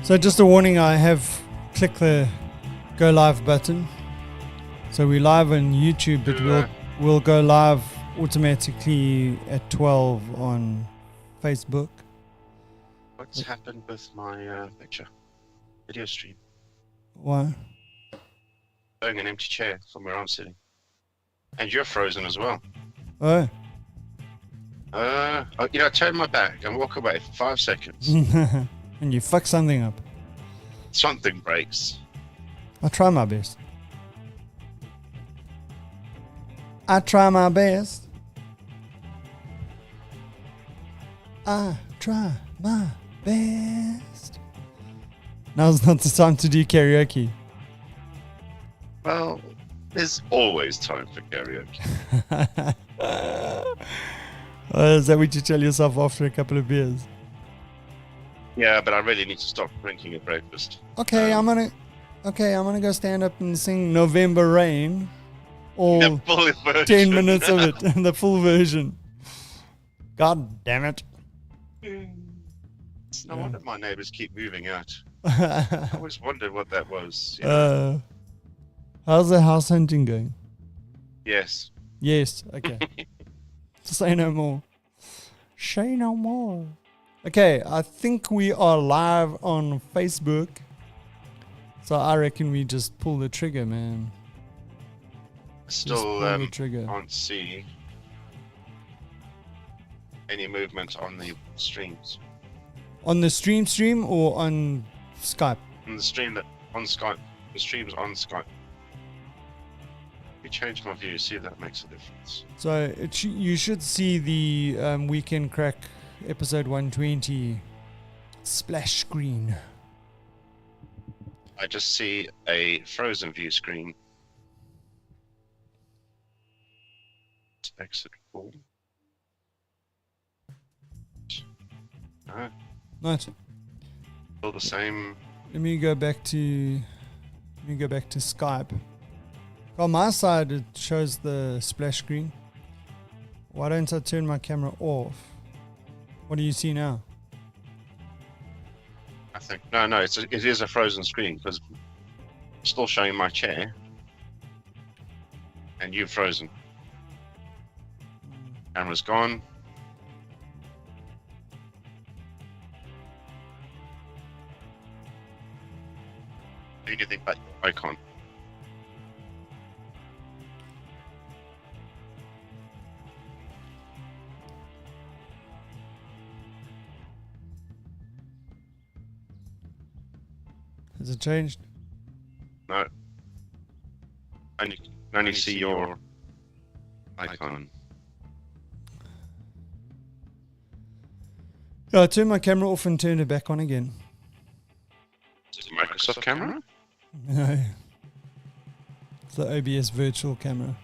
So just a warning, I have clicked the go live button. So we're live on YouTube, but we'll go live automatically at 12 on Facebook. What's happened with my picture? Video stream. Why? Showing an empty chair from where I'm sitting. And you're frozen as well. Oh. I turn my back and walk away for 5 seconds. And you fuck something up. Something breaks. I try my best. I try my best. I try my best. Now's not the time to do karaoke. Well, there's always time for karaoke. Is that what you tell yourself after a couple of beers? Yeah, but I really need to stop drinking at breakfast. Okay, I'm gonna go stand up and sing November Rain. All The full version. 10 minutes of it, the full version. God damn it. No wonder my neighbors keep moving out. I always wondered what that was. How's the house hunting going? Yes. Yes, okay. Say no more. Say no more. Okay, I think we are live on Facebook. So I reckon we just pull the trigger, man. Still can't see any movement on the streams. On the stream or on Skype? On the stream on Skype. The stream's on Skype. Let me change my view, see if that makes a difference. So you should see the Weekend Crack episode 120 splash screen. I just see a frozen view screen. Exit full. No. Nice. Still the same. Let me go back to Skype. On my side, it shows the splash screen. Why don't I turn my camera off? What do you see now? I think no, it is a frozen screen because it's still showing my chair, and you've frozen. Camera's gone. Do anything but your icon. Has it changed? No. Only see your icon. Yeah, I turned my camera off and turned it back on again. Is it a Microsoft camera? No. It's the OBS virtual camera.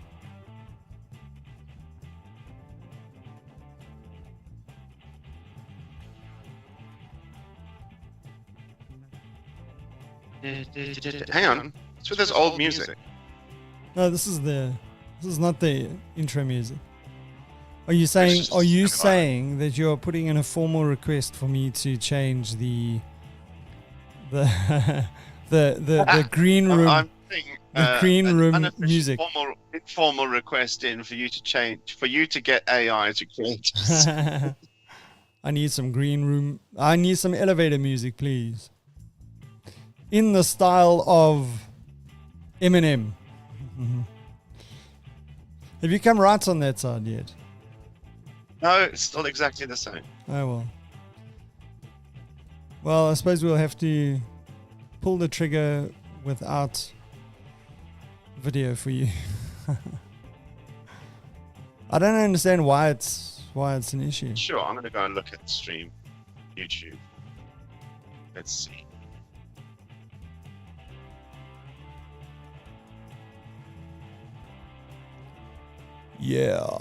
Hang on. So there's old music. No, this is not the intro music. Are you saying that you're putting in a formal request for me to change the green room I'm putting, green room unofficial music? Formal request in for you to get AI to create. I need some green room. I need some elevator music, please. In the style of Eminem. Have you come right on that side yet? No, it's still exactly the same. Oh well. Well, I suppose we'll have to pull the trigger without video for you. I don't understand why it's an issue. Sure, I'm gonna go and look at the stream, YouTube. Let's see. Yeah.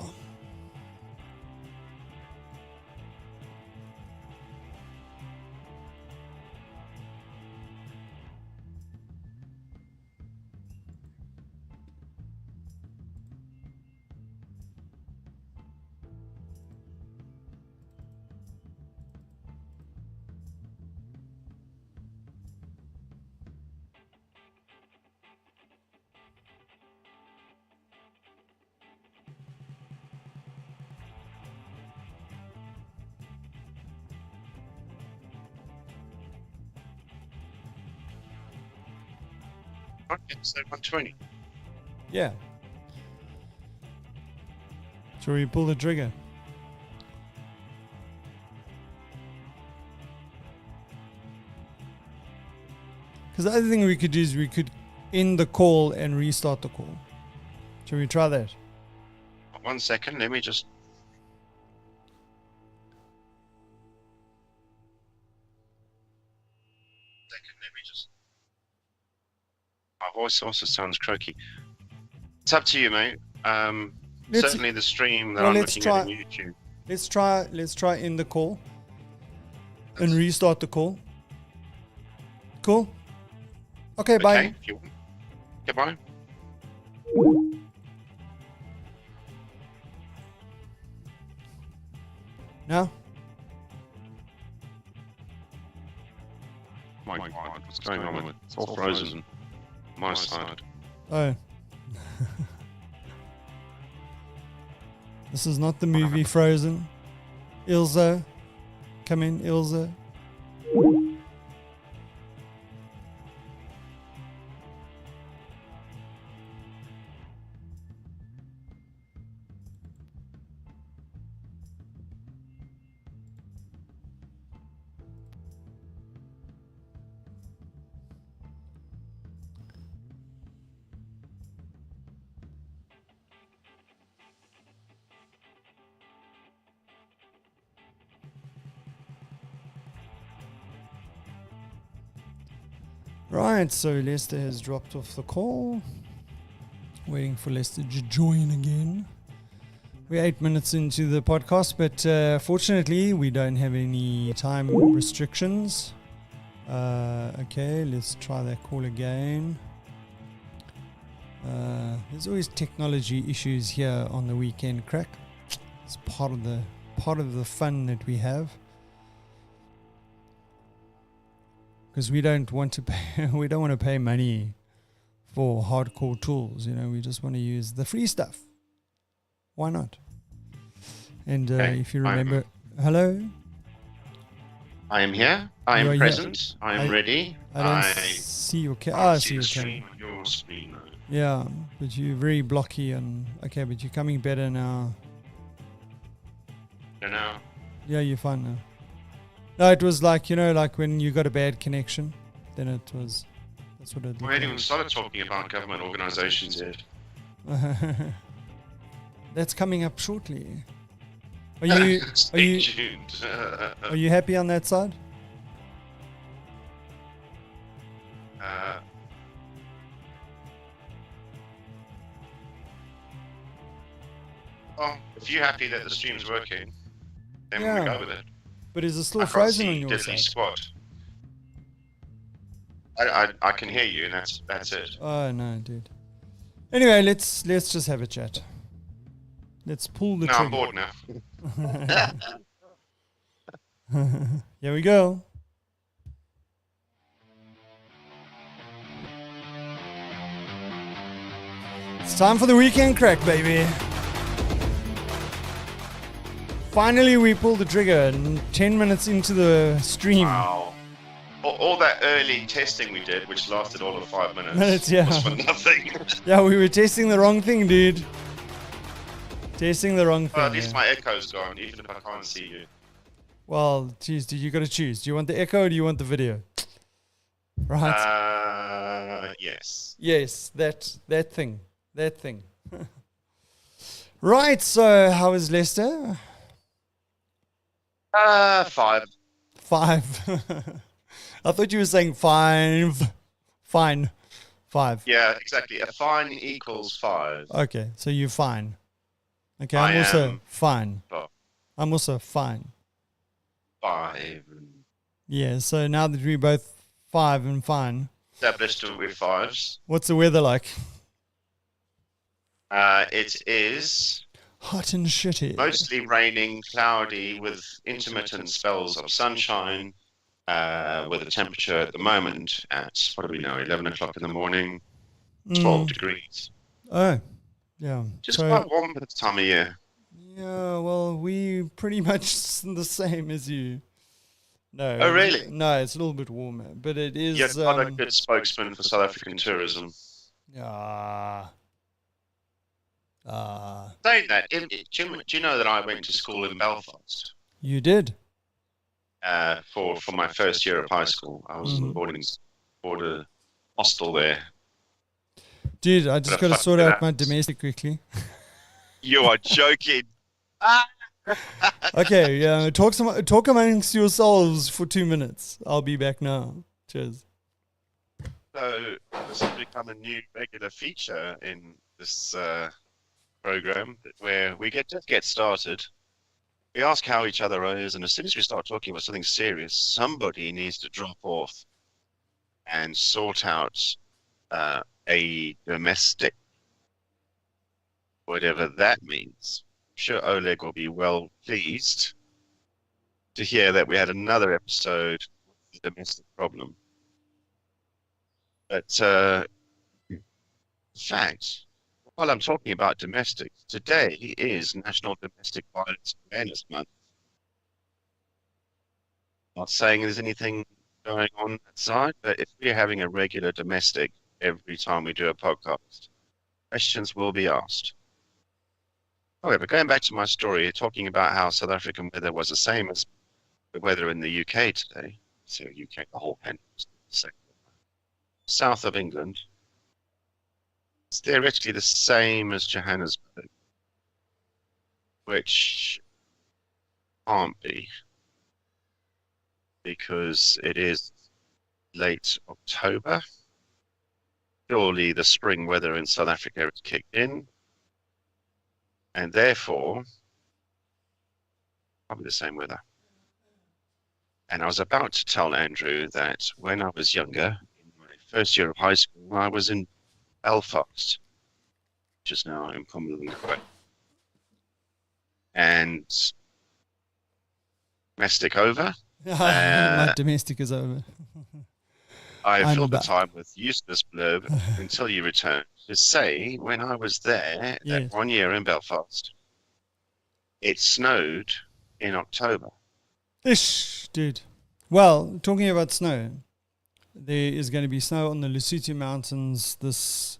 Okay, so 120. Yeah. So we pull the trigger. Because the other thing we could do is we could end the call and restart the call. Shall we try that? 1 second, let me just... My voice also sounds croaky. It's up to you, mate. Certainly the stream that I'm looking at on YouTube. Let's try end the call and restart the call. Cool? Okay, bye. Okay, if you want. Goodbye. Now? My God, what's going on with it? It's all frozen. My side. Oh. This is not the movie Frozen. Ilsa. Come in, Ilsa. Right, so Lester has dropped off the call. Waiting for Lester to join again. We're 8 minutes into the podcast, but fortunately we don't have any time restrictions. Okay, let's try that call again. There's always technology issues here on the weekend, KRAK. It's part of the fun that we have. Because we don't want to pay money for hardcore tools, you know. We just want to use the free stuff. Why not? And if you remember, hello. I am here. I am present. I am ready. I don't see your camera. I see your camera. Your screen. Yeah, but you're very blocky and okay, but you're coming better now. Now. Yeah, you're fine now. No, it was like, you know, like when you got a bad connection, then it was, that's what it We hadn't even started talking about government organizations yet. That's coming up shortly. Are you happy on that side? Well, if you're happy that the stream's working, then we go with it. But is it still frozen on your side? Squad. I can hear you, and that's it. Oh no, dude. Anyway, let's just have a chat. Let's pull the trigger. I'm bored now. Here we go. It's time for the weekend KRAK, baby. Finally, we pulled the trigger 10 minutes into the stream. Wow. All that early testing we did, which lasted all of 5 minutes, yeah. was for nothing. Yeah, we were testing the wrong thing, dude. Testing the wrong thing. Well, at least my echo's gone, even if I can't see you. Well, geez, dude, you got to choose. Do you want the echo or do you want the video? Right. Yes. Yes, that thing. That thing. Right, so how is Lester? 5. 5. I thought you were saying 5. Fine. 5. Yeah, exactly. A fine equals 5. Okay, so you're fine. Okay, I'm also fine. I'm also fine. 5. Yeah, so now that we're both 5 and fine. Established with 5s. What's the weather like? It is hot and shitty. Mostly raining, cloudy, with intermittent spells of sunshine. With a temperature at the moment at, what do we know, 11 o'clock in the morning, 12 degrees. Oh, yeah. Just quite warm for this time of year. Yeah, well, we pretty much the same as you. No. Oh, really? No, it's a little bit warmer, but it is. You're not a good spokesman for South African tourism. Saying that, do you know that I went to school in Belfast? You did? For my first year of high school. I was in a hostel there. Dude, I just got to sort out my domestic quickly. You are joking. Okay, talk amongst yourselves for 2 minutes. I'll be back now. Cheers. So this has become a new regular feature in this program where we just get started. We ask how each other is, and as soon as we start talking about something serious, somebody needs to drop off and sort out a domestic, whatever that means. I'm sure Oleg will be well pleased to hear that we had another episode of the domestic problem. But in fact, while I'm talking about domestic, today is National Domestic Violence Awareness Month. Not saying there's anything going on outside, but if we're having a regular domestic every time we do a podcast, questions will be asked. However, going back to my story, talking about how South African weather was the same as the weather in the UK today, so UK, the whole country, south of England, it's theoretically the same as Johannesburg, which can't be, because it is late October. Surely the spring weather in South Africa has kicked in, and therefore probably the same weather. And I was about to tell Andrew that when I was younger, in my first year of high school, I was in Belfast, which is now in Craic. And domestic over. My domestic is over. I filled the time with useless blurb until you return to say when I was there that 1 year in Belfast, it snowed in October. Ish, dude. Well, talking about snow, there is going to be snow on the Lesotho Mountains this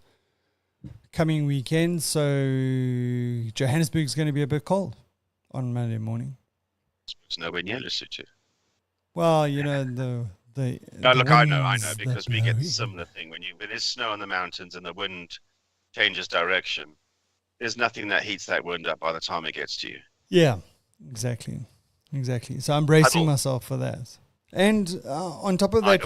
coming weekend, so Johannesburg is going to be a bit cold on Monday morning. It's nowhere near Lesotho. Well, you know, No, look, I know, because we get the similar thing when there's snow on the mountains and the wind changes direction. There's nothing that heats that wind up by the time it gets to you. Yeah, exactly. So I'm bracing myself for that. And on top of that,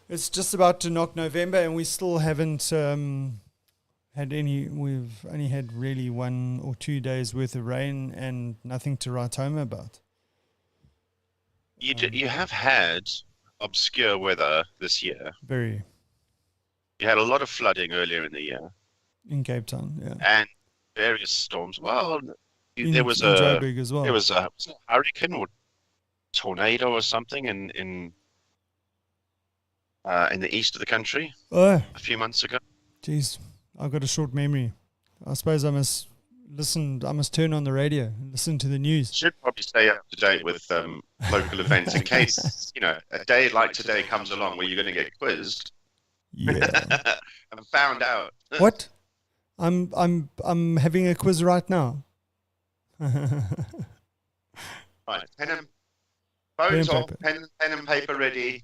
it's just about to knock November, and we still haven't had any. We've only had really 1 or 2 days worth of rain and nothing to write home about. You have had obscure weather this year. Very. You had a lot of flooding earlier in the year. In Cape Town, yeah. And various storms. Well, there was a Joburg as well. There was a hurricane or tornado or something in the east of the country a few months ago. Jeez, I've got a short memory. I suppose I must turn on the radio and listen to the news. Should probably stay up to date with local events in case, a day like today comes along where you're going to get quizzed. Yeah. And found out. What? I'm having a quiz right now. Right, pen and paper ready.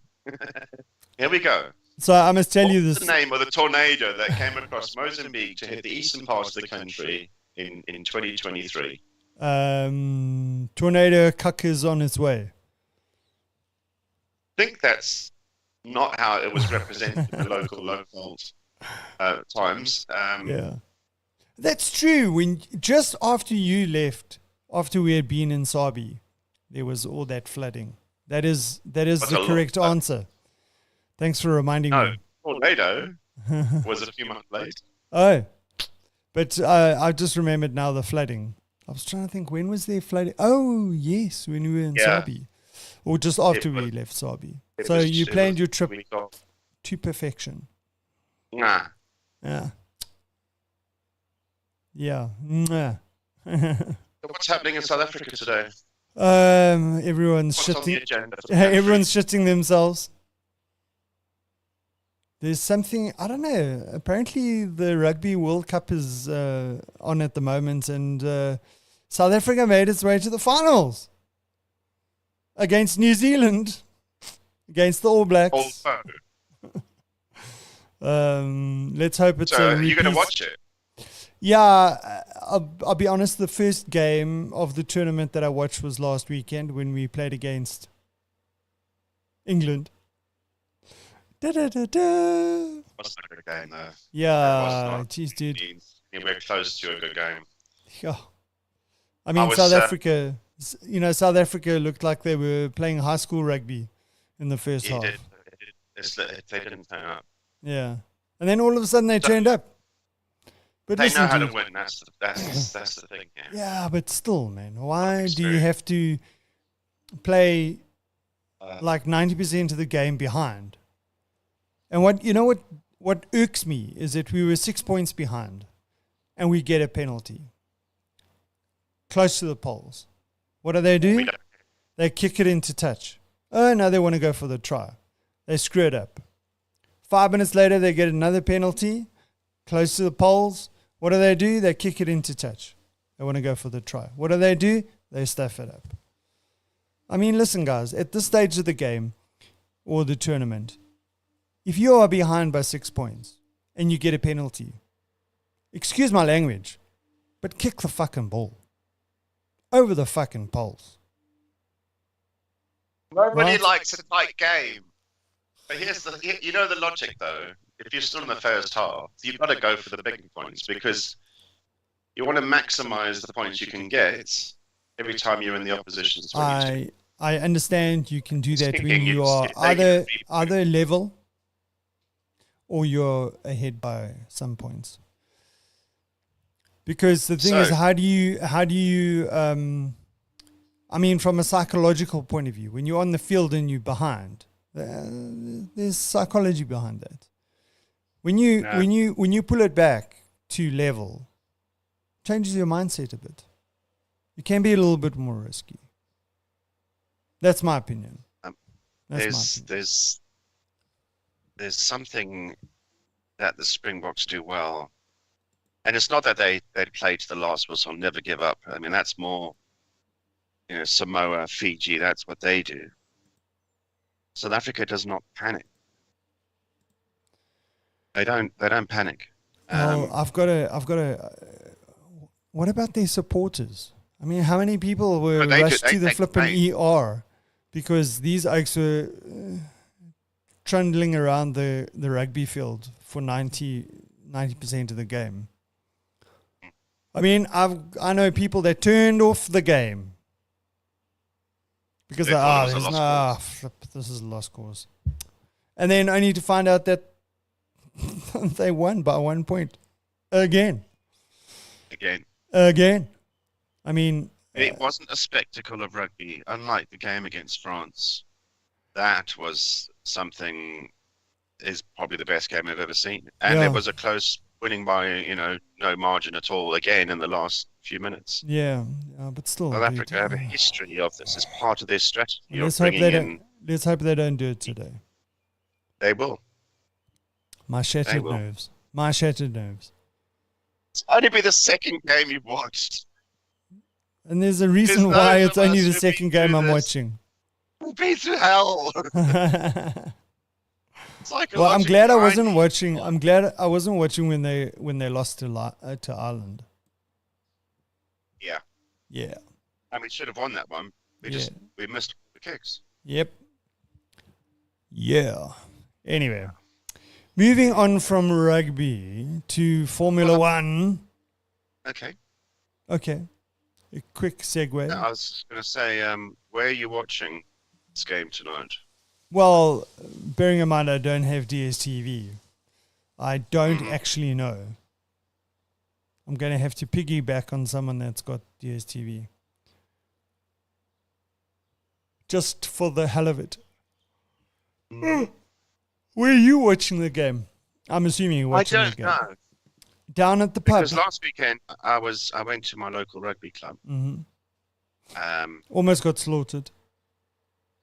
Here we go. So I must tell you this. What's the name of the tornado that came across Mozambique to hit the eastern parts of the country in 2023? Tornado KRAK is on its way. I think that's not how it was represented in the local times. Yeah, that's true. When just after you left, after we had been in Sabi, there was all that flooding. That is the correct answer. Thanks for reminding me. No, tornado was a few months late. Oh, but I just remembered now the flooding. I was trying to think, when was there flooding? Oh, yes, when we were in Sabi. Or just after we left Sabi. So you planned your trip to perfection. Nah. Yeah. Yeah. Nah. What's happening in South Africa today? Everyone's What's on the shitting. agenda for the country? Everyone's shitting themselves. There's something, I don't know. Apparently, the Rugby World Cup is on at the moment, and South Africa made its way to the finals against New Zealand, against the All Blacks. Let's hope it's So a are you repeat. going to watch it? Yeah, I'll be honest. The first game of the tournament that I watched was last weekend when we played against England. Da-da-da-da. Wasn't a good game though. Yeah, jeez, dude. Anywhere close to a good game. Yeah. I mean, South Africa, South Africa looked like they were playing high school rugby in the first half. They didn't turn up. Yeah. And then all of a sudden they turned up. But They listen, know how to dude, win. That's the thing. Yeah. yeah, but still, man, why do you have to play like 90% of the game behind? And what irks me is that we were 6 points behind and we get a penalty close to the poles. What do? They kick it into touch. Oh, now they want to go for the try. They screw it up. 5 minutes later, they get another penalty close to the poles. What do? They kick it into touch. They want to go for the try. What do? They stuff it up. I mean, listen, guys, at this stage of the game or the tournament, if you are behind by 6 points and you get a penalty, excuse my language, but kick the fucking ball over the fucking poles. Nobody likes a tight game. But here's the logic though. If you're still in the first half, you've got to go for the big points because you want to maximize the points you can get every time you're in the opposition's 22. I understand you can do that when Kicking you is- are they- either level or you're ahead by some points. Because the thing is, how do you I mean, from a psychological point of view, when you're on the field and you're behind, there's psychology behind that. When you pull it back to level, changes your mindset a bit. You can be a little bit more risky. That's my opinion. There's something that the Springboks do well, and it's not that they play to the last whistle, never give up. I mean, that's more, Samoa, Fiji. That's what they do. South Africa does not panic. They don't panic. Well, I've got to. What about their supporters? I mean, how many people were rushed to the flipping ER because these oaks were trundling around the rugby field for 90% of the game? I mean, I know people that turned off the game because this is a lost cause, and then only to find out that they won by 1 point again. I mean, it wasn't a spectacle of rugby, unlike the game against France. That was something, is probably the best game I've ever seen. And it was a close winning by, no margin at all, again, in the last few minutes. Yeah, but still. South Africa have a history of this as part of their strategy. Let's hope they don't do it today. They will. My shattered nerves. It's only be the second game you've watched. And there's a reason why it's only the second game I'm watching. We've been through hell. Well, I'm glad I wasn't watching. I'm glad I wasn't watching when they lost to Ireland. Yeah. Yeah. And we should have won that one. We missed the kicks. Yep. Yeah. Anyway, moving on from rugby to Formula One. Okay. A quick segue. I was going to say, where are you watching this game tonight? Well, bearing in mind I don't have DSTV, I don't actually know. I'm going to have to piggyback on someone that's got DSTV. Just for the hell of it. Where are you watching the game? I'm assuming you're watching the game. I don't know. Down at the pub. Because last weekend I went to my local rugby club. Mm-hmm. Almost got slaughtered.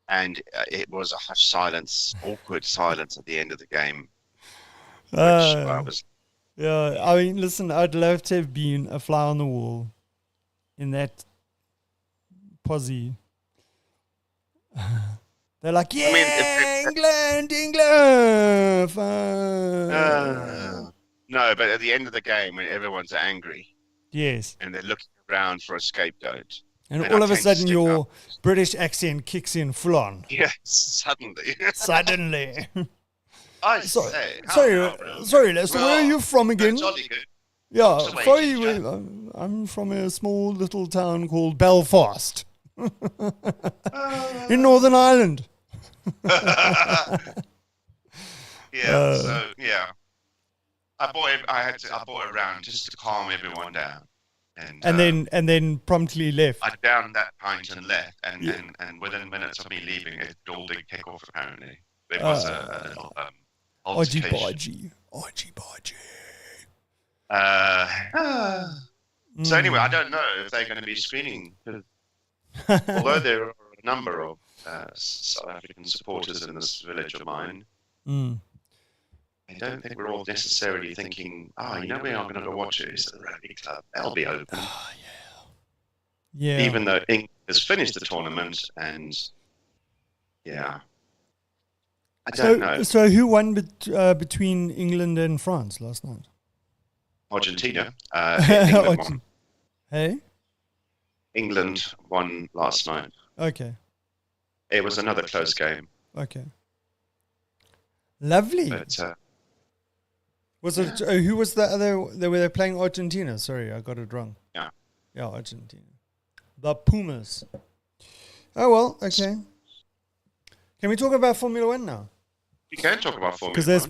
And it was a hush silence, awkward silence at the end of the game. Which was. Yeah, I mean, listen, I'd love to have been a fly on the wall in that posse. They're like, yeah, I mean, England. No, but at the end of the game, when everyone's angry, yes, and they're looking around for a scapegoat, and all of a sudden your British accent kicks in full on. Yes, suddenly. Suddenly. Sorry, Lester. Where are you from again? Jolly good. Yeah, sorry, I'm from a small little town called Belfast in Northern Ireland. I bought it around just to calm everyone down, and then promptly left. I downed that pint and left, and within minutes of me leaving, it all did kick off. Apparently, there was a little altercation. Argy. So anyway, I don't know if they're going to be screening, although there are a number of South African supporters in this village of mine. I don't think we're all necessarily thinking, we are going to go watch it. It's the rugby club. They'll be open. Yeah. Even though England has finished the tournament, and I don't know. So who won between England and France last night? Argentina. England won. Hey? England won last night. Okay. It was another close game. Okay. Lovely. But, was it who was the other? They were playing Argentina. Sorry, I got it wrong. Yeah. Yeah, Argentina. The Pumas. Oh well, okay. Can we talk about Formula One now? You can talk about Formula One because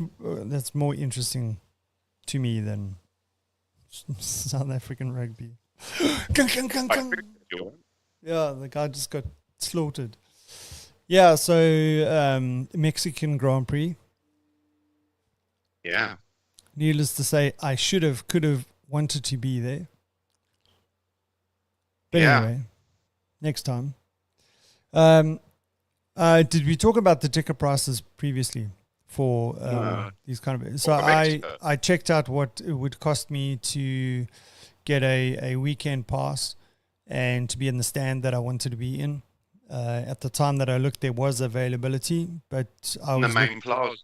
that's more interesting to me than South African rugby. Yeah, the guy just got slaughtered. Yeah, so Mexican Grand Prix. Yeah. Needless to say, I could have wanted to be there. But anyway, next time. Did we talk about the ticket prices previously for these kind of? So I checked out what it would cost me to get a weekend pass and to be in the stand that I wanted to be in. At the time that I looked, there was availability, but I was the main plaza.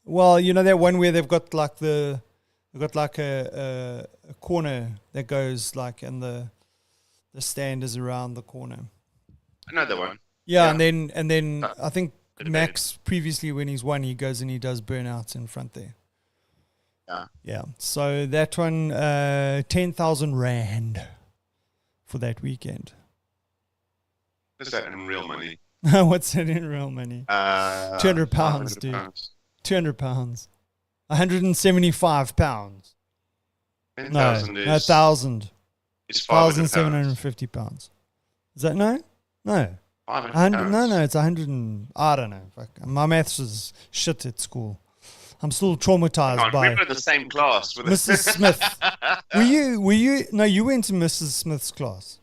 Well, you know that one where they've got like a corner that goes like, and the stand is around the corner. Another one. Yeah, and then I think Max previously when he's won, he goes and he does burnouts in front there. Yeah. So that one, 10,000 rand for that weekend. What's that in real money? What's that in real money? 200 pounds, dude. 200 pounds. 175 pounds. 10,000 is... 1,000. It's 1,750 pounds. Is that no? No. 500 no, it's 100 I don't know. Fuck. My maths is shit at school. I'm still traumatized by... We were in the same class with Mrs. Smith. Were you... No, you went to Mrs. Smith's class.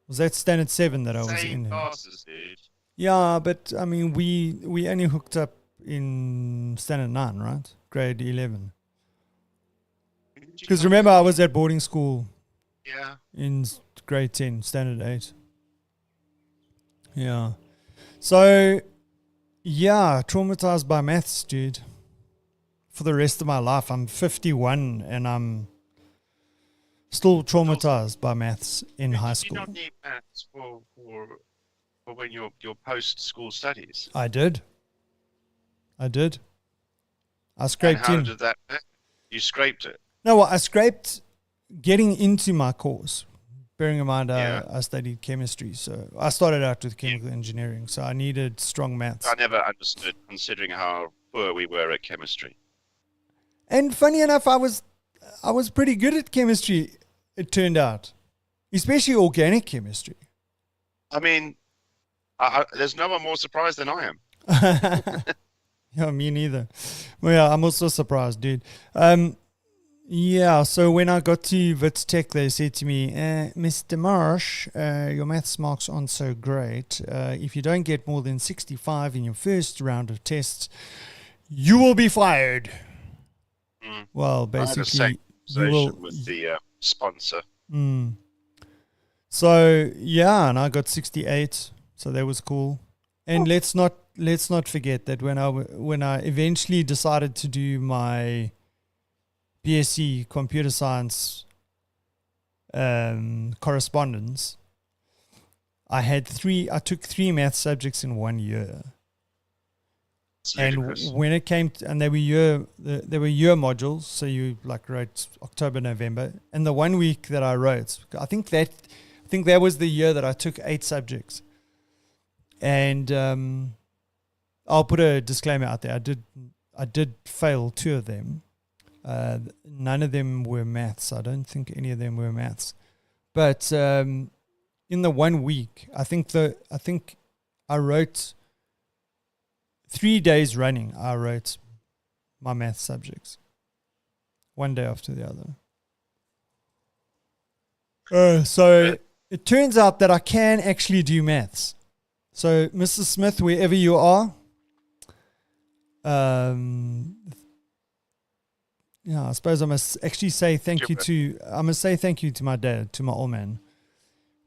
Was that standard 7 that I was in? Same classes, dude. Yeah, but I mean, we only hooked up in standard 9, right? Grade 11. Because remember, I was at boarding school. Yeah. In grade 10, standard 8. Yeah. So, yeah, traumatized by maths, dude. For the rest of my life. I'm 51 and I'm still traumatized by maths in high school. Did you not need maths for when your post-school studies? I did. I scraped and how in. Did that? You scraped it? No, well, I scraped getting into my course. Bearing in mind, I studied chemistry, so I started out with chemical engineering, so I needed strong maths. I never understood, considering how poor we were at chemistry. And funny enough, I was pretty good at chemistry, it turned out, especially organic chemistry. I mean, there's no one more surprised than I am. Yeah, me neither. Well, yeah, I'm also surprised, dude. Yeah, so when I got to Wits Tech, they said to me, Mr. Marsh, your maths marks aren't so great. If you don't get more than 65 in your first round of tests, you will be fired. Well, basically, you will. With the sponsor. So yeah, and I got 68, so that was cool. And let's not forget that when I eventually decided to do my BSc computer science correspondence, I took 3 math subjects in 1 year. And when it came to, and they were year modules, so you like wrote October, November, and the 1 week that I wrote, I think that was the year that I took 8 subjects. And I'll put a disclaimer out there. I did fail 2 of them. None of them were maths. I don't think any of them were maths. But in the 1 week, I think I wrote 3 days running. I wrote my math subjects, one day after the other. So it turns out that I can actually do maths. So, Mrs. Smith, wherever you are, I suppose I must actually say thank you to my dad, to my old man,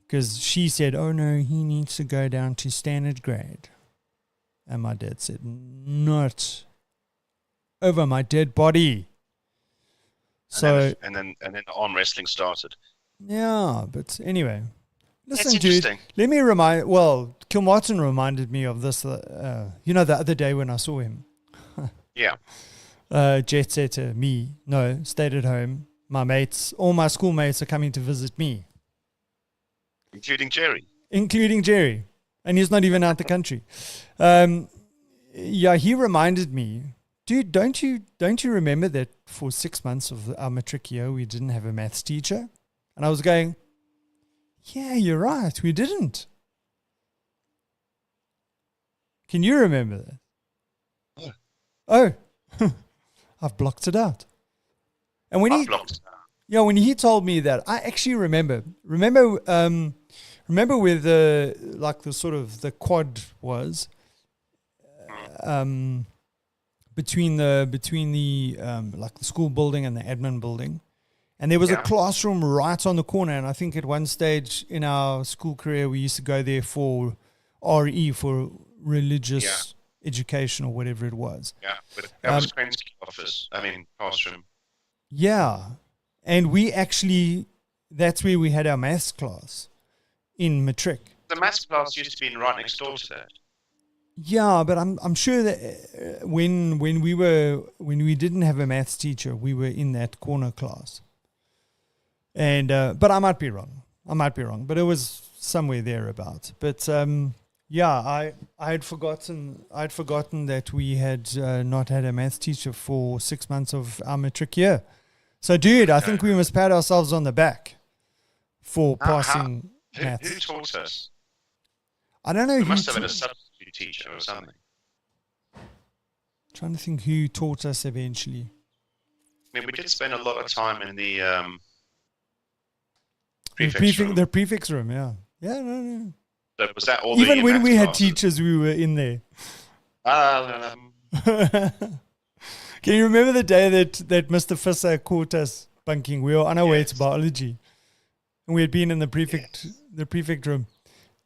because she said, "Oh no, he needs to go down to standard grade," and my dad said, "Not over my dead body." And then the arm wrestling started. Yeah, but anyway. Listen, dude, let me Kilmartin reminded me of this, the other day when I saw him. Yeah. Jet setter, stayed at home. My mates, all my schoolmates are coming to visit me. Including Jerry. And he's not even out the country. He reminded me, dude, don't you remember that for 6 months of our matric year, we didn't have a maths teacher? And I was going, yeah, you're right. We didn't. Can you remember that? Oh, I've blocked it out. And when he told me that, I actually remember where the sort of the quad was between the the school building and the admin building. And there was a classroom right on the corner. And I think at one stage in our school career, we used to go there for RE, for religious education or whatever it was. Yeah, but that was classroom. Yeah. And that's where we had our maths class in matric. The maths class used to be right next door to that. Yeah, but I'm sure that when we didn't have a maths teacher, we were in that corner class. And but I might be wrong. But it was somewhere thereabout. But I had forgotten that we had not had a maths teacher for 6 months of our matric year. So, dude, I think we must pat ourselves on the back for passing maths. Who taught us? I don't know. We must have been a substitute teacher or something. Trying to think who taught us eventually. I mean, we did spend a lot of time in the the prefix room, yeah. Yeah, no. So was that all even the when we had classes? teachers, we were in there. Can you remember the day that Mr. Fisser caught us bunking? We were on our way to biology, and we had been in the prefect room,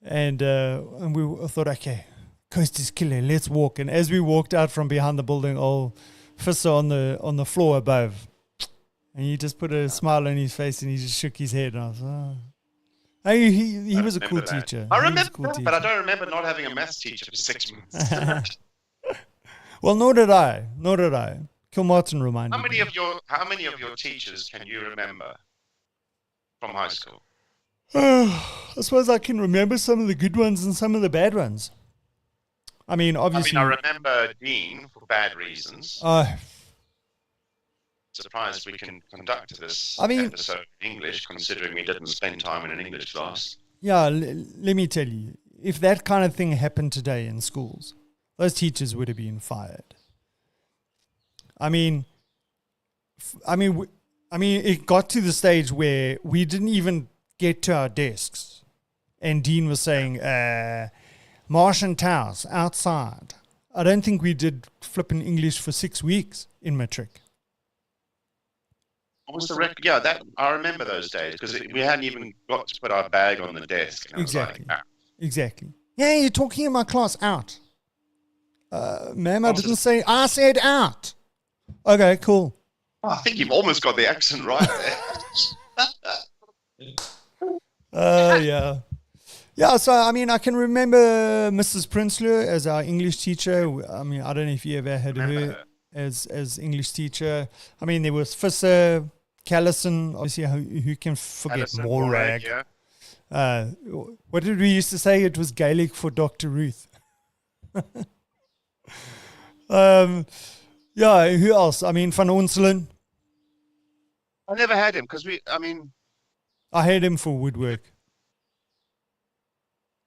and we thought, okay, coast is killer, let's walk. And as we walked out from behind the building, old Fisser on the floor above. And he just put a smile on his face and he just shook his head. And I was he was a cool teacher. I remember, but I don't remember not having a maths teacher for 6 months. Well, nor did I. Kilmartin reminded me. How many of your teachers can you remember from high school? I suppose I can remember some of the good ones and some of the bad ones. I mean, obviously. I remember Dean for bad reasons. Surprised we can conduct this episode in English, considering we didn't spend time in an English class. Yeah, let me tell you, if that kind of thing happened today in schools, those teachers would have been fired. I mean, it got to the stage where we didn't even get to our desks. And Dean was saying, Martian towers outside. I don't think we did flipping English for 6 weeks in matric. What was the record? Yeah, that I remember those days because we hadn't even got to put our bag on the desk. And Exactly. I was like, Exactly. Yeah, you're talking in my class out. Ma'am, I didn't say, I said out. Okay, cool. I think you've almost got the accent right there. Yeah. Yeah, so, I mean, I can remember Mrs. Prinsloo as our English teacher. I mean, I don't know if you ever had her as English teacher. I mean, there was Fisser, Callison, obviously, who can forget Alison Morag. yeah. What did we used to say? It was Gaelic for Dr. Ruth. Yeah, who else? I mean, Van Onselen. I never had him because I had him for woodwork.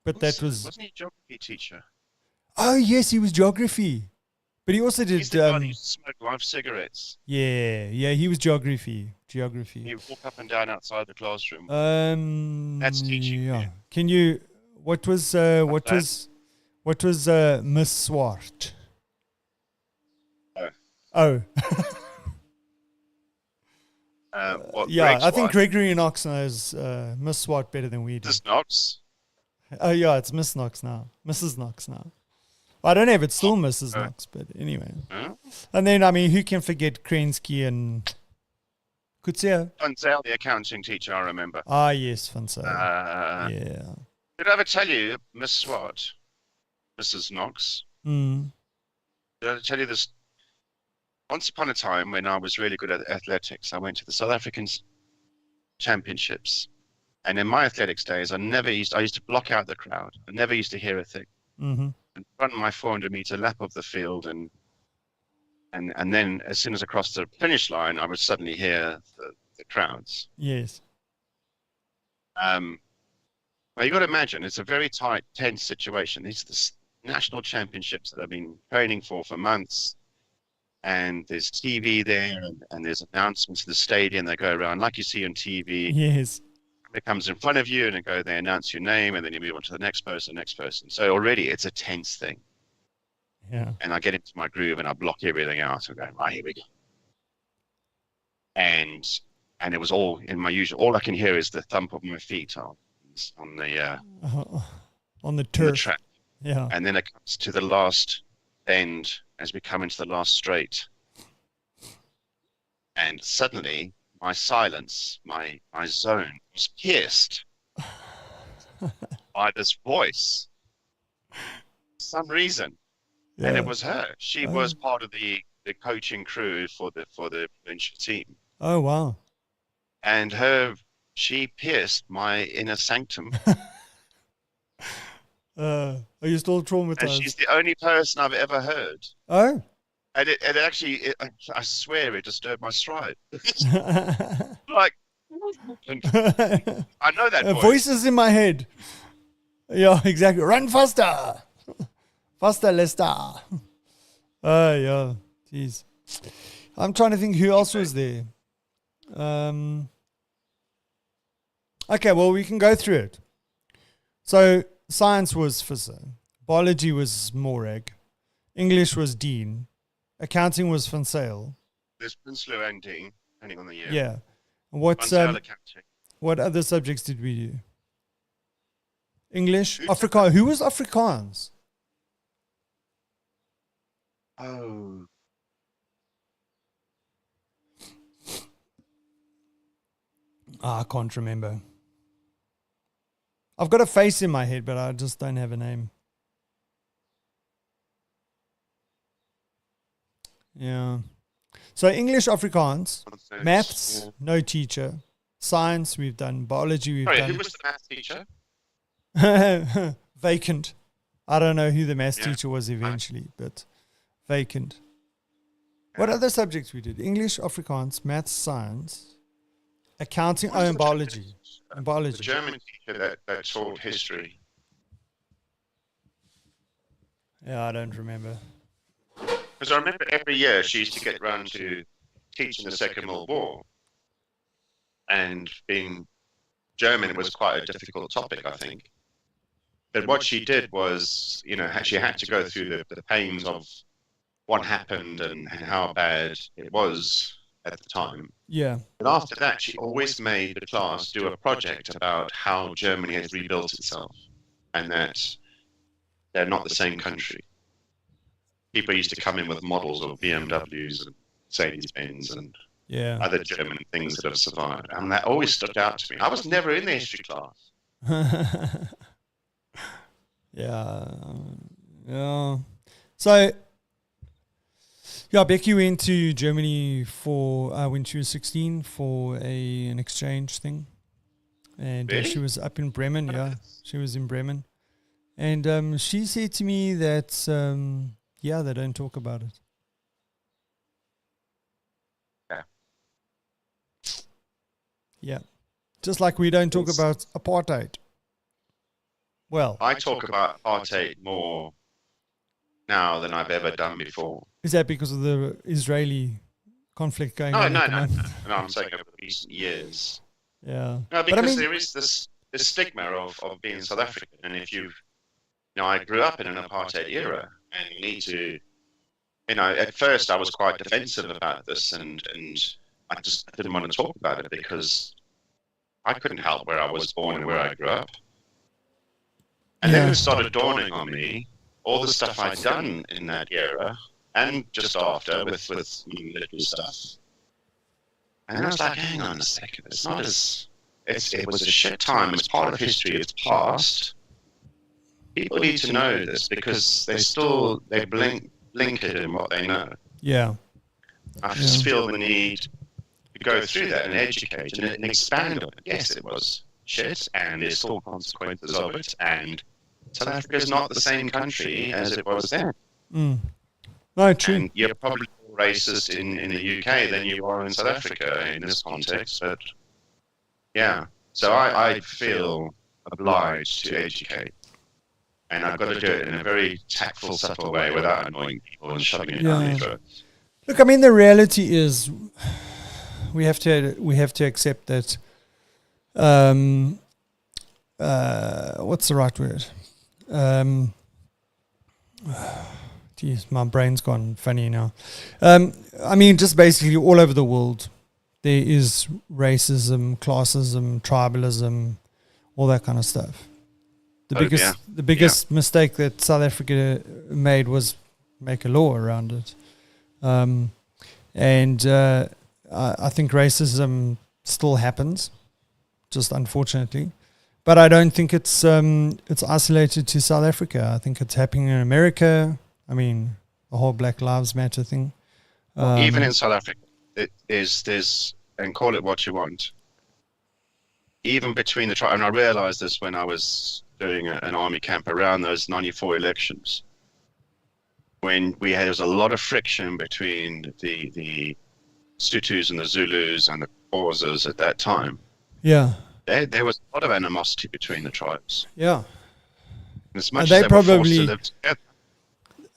But that was... Wasn't he a geography teacher? Oh, yes, he was geography. But he also did... He's the guy who used to smoke live cigarettes. Yeah, he was geography. He walk up and down outside the classroom. That's teaching. Yeah. Can you... What was Miss Swart? Oh. Yeah, I think Gregory Knox knows Miss Swart better than we do. Miss Knox? Oh, yeah, it's Miss Knox now. Mrs. Knox now. Well, I don't know if it's still Mrs. Knox, but anyway. And then, I mean, who can forget Krensky and Kutsia? Funzel, the accounting teacher, I remember. Ah, yes, Funzel. Yeah. Did I ever tell you, Miss Swart, Mrs. Knox? Did I tell you this? Once upon a time, when I was really good at athletics, I went to the South African Championships. And in my athletics days, I used to block out the crowd. I never used to hear a thing. And run my 400-meter lap of the field, and then as soon as I crossed the finish line, I would suddenly hear the crowds. Yes. Well, you got to imagine it's a very tight, tense situation. These are the national championships that I've been training for months, and there's TV there, and there's announcements in the stadium that go around like you see on TV. Yes. It comes in front of you, and they announce your name, and then you move on to the next person. So already it's a tense thing. Yeah. And I get into my groove, and I block everything out. I'm going, right, here we go. And it was all in my usual. All I can hear is the thump of my feet on the turf. the track. Yeah. And then it comes to the last bend as we come into the last straight, and suddenly my silence, my zone was pierced by this voice for some reason. Yeah. And it was her. She was part of the coaching crew for the provincial team. Oh, wow. And she pierced my inner sanctum. Are you still traumatized? And she's the only person I've ever heard. Oh. And it actually, I swear, it disturbed my stride. Like, I know that voice. Voices in my head. Yeah, exactly. Run faster. Faster, Lester. Oh, yeah. Jeez. I'm trying to think who else was there. Okay, well, we can go through it. So, science was Fisser. Biology was Morag. English was Dean. Accounting was Van Sale. There's Prinsloo and Dean, depending on the year. Yeah. What other subjects did we do? English, Afrikaans. Who was Afrikaans? Oh. I can't remember. I've got a face in my head, but I just don't have a name. Yeah. So English, Afrikaans, maths, no teacher. Science, we've done. Biology, we've done. Who was the maths teacher? Vacant. I don't know who the maths teacher was eventually, but vacant. What other subjects we did? English, Afrikaans, maths, science, accounting, and biology. The German teacher that taught history. Yeah, I don't remember. Because I remember every year she used to get round to teaching the Second World War. and being German was quite a difficult topic, I think. But what she did was, she had to go through the pains of what happened and how bad it was at the time. Yeah. But after that, she always made the class do a project about how Germany has rebuilt itself and that they're not the same country. People used to come in with models of BMWs and Mercedes-Benz and other German things that have survived. And that always stuck out to me. I was never in the history class. Yeah. So, Becky went to Germany for when she was 16 for an exchange thing. And Really? she was up in Bremen. Yeah, she was in Bremen. And she said to me that, they don't talk about it. Yeah. Just like we don't talk about apartheid. Well, I talk about apartheid more now than I've ever done before. Is that because of the Israeli conflict going on? No, I'm saying over recent years. Yeah. No, because there is this stigma of being South African. And if I grew up in an apartheid era, and you need to, at first I was quite defensive about this, and I just didn't want to talk about it because I couldn't help where I was born and where I grew up. And then it started dawning on me all the stuff I'd done in that era and just after with military stuff. And I was like, hang on a second, it's not as it was a shit time. It's part of history. It's past. People need to know this because they blink it in what they know. Yeah. I just feel the need to go through that and educate and expand on it. Yes, it was shit, and there's still consequences of it. And South Africa is not the same country as it was then. Mm. No, true. And you're probably more racist in the UK than you are in South Africa in this context. But yeah, so I feel obliged to educate. And I've got to do it in a very tactful, subtle way without annoying people and shoving it down their throats. Look, I mean, the reality is we have to accept that. What's the right word? Geez, my brain's gone funny now. I mean, just basically all over the world, there is racism, classism, tribalism, all that kind of stuff. The biggest mistake that South Africa made was make a law around it. And I think racism still happens, just unfortunately. But I don't think it's isolated to South Africa. I think it's happening in America. I mean, the whole Black Lives Matter thing. Even in South Africa, there's, and call it what you want, even between the tribes, and I realized this when I was doing an army camp around those 94 elections, when there was a lot of friction between the Sutus and the Zulus and the Xhosas at that time. Yeah. There was a lot of animosity between the tribes. Yeah. As much as they were forced to live together.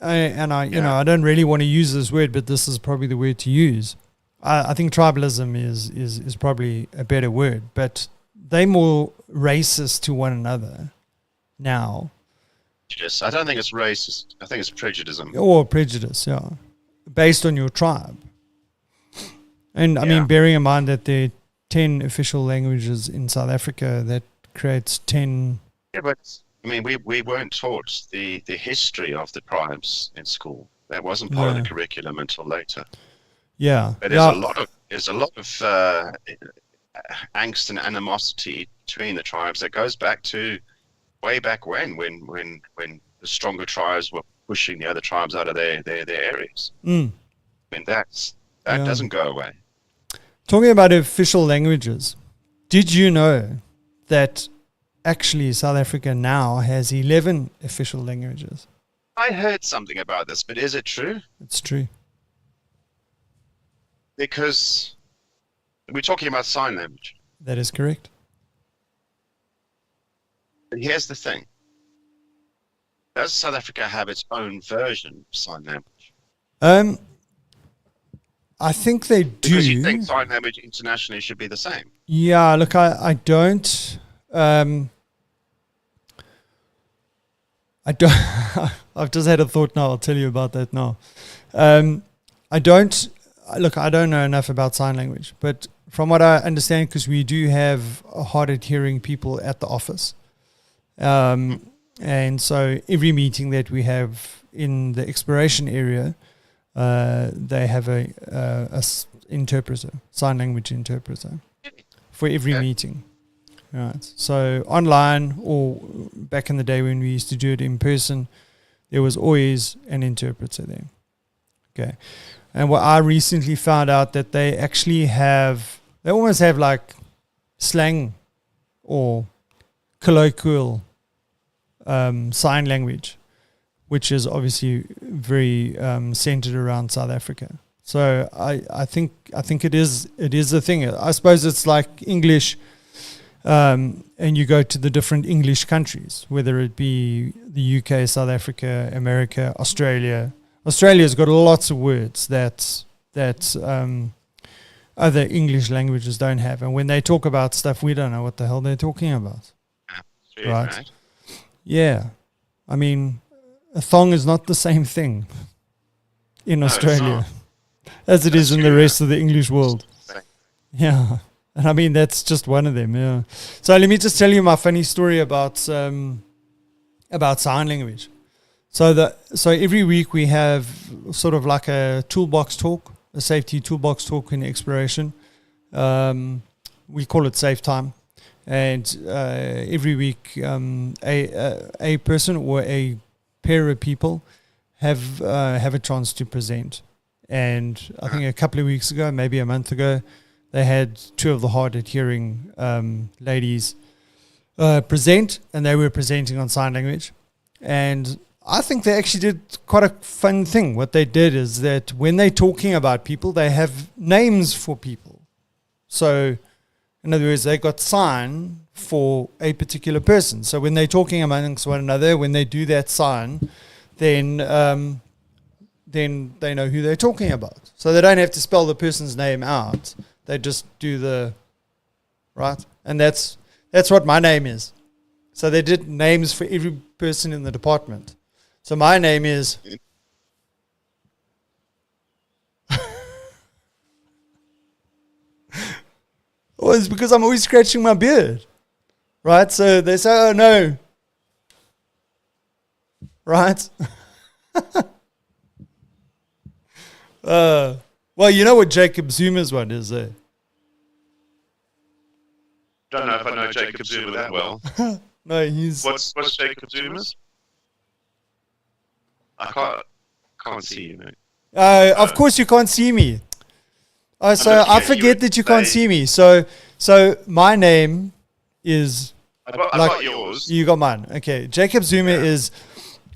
I don't really want to use this word, but this is probably the word to use. I think tribalism is probably a better word, but they're more racist to one another now. Yes, I don't think it's racist. I think it's prejudice. Or prejudice, yeah. Based on your tribe. And I mean, bearing in mind that there are 10 official languages in South Africa, that creates 10... Yeah, but I mean, we weren't taught the history of the tribes in school. That wasn't part of the curriculum until later. Yeah. But there's a lot of angst and animosity between the tribes that goes back to way back when the stronger tribes were pushing the other tribes out of their areas. I mean, that doesn't go away. Talking about official languages, did you know that actually South Africa now has 11 official languages? I heard something about this, but is it true? It's true. Because we're talking about sign language. That is correct. But here's the thing. Does South Africa have its own version of sign language? I think they do. Because you think sign language internationally should be the same. Yeah, look, I don't. I don't. I've just had a thought now. I'll tell you about that now. I don't. Look, I don't know enough about sign language, but from what I understand, because we do have hard of hearing people at the office, and so every meeting that we have in the exploration area, they have a interpreter, sign language interpreter, for every meeting. Right. So online, or back in the day when we used to do it in person, there was always an interpreter there. Okay. And what I recently found out that they actually have, they almost have like slang or colloquial sign language, which is obviously very centered around South Africa. So I think it is a thing. I suppose it's like English, and you go to the different English countries, whether it be the UK, South Africa, America, Australia. Australia's got lots of words that other English languages don't have, and when they talk about stuff, we don't know what the hell they're talking about. Right? Yeah, I mean, a thong is not the same thing in Australia as it is in the rest of the English world. Yeah, and I mean that's just one of them. Yeah. So let me just tell you my funny story about sign language. So every week we have sort of like a toolbox talk, a safety toolbox talk in exploration. We call it Safe Time, and every week a person or a pair of people have a chance to present. And I think a couple of weeks ago, maybe a month ago, they had two of the hard of hearing ladies present, and they were presenting on sign language. And I think they actually did quite a fun thing. What they did is that when they're talking about people, they have names for people. So, in other words, they got sign for a particular person. So when they're talking amongst one another, when they do that sign, then they know who they're talking about. So they don't have to spell the person's name out. They just do the right, and that's what my name is. So they did names for every person in the department. So my name is. Well, it's because I'm always scratching my beard, right? So they say, "Oh no," right? Well, you know what Jacob Zuma's one is, eh? Don't know if I know Jacob Zuma that well. No, he's. What's Jacob Zuma's? I can't see you, mate. Of course you can't see me. Oh, so I forget that you can't see me. So my name is. I got yours. You got mine. Okay. Jacob Zuma is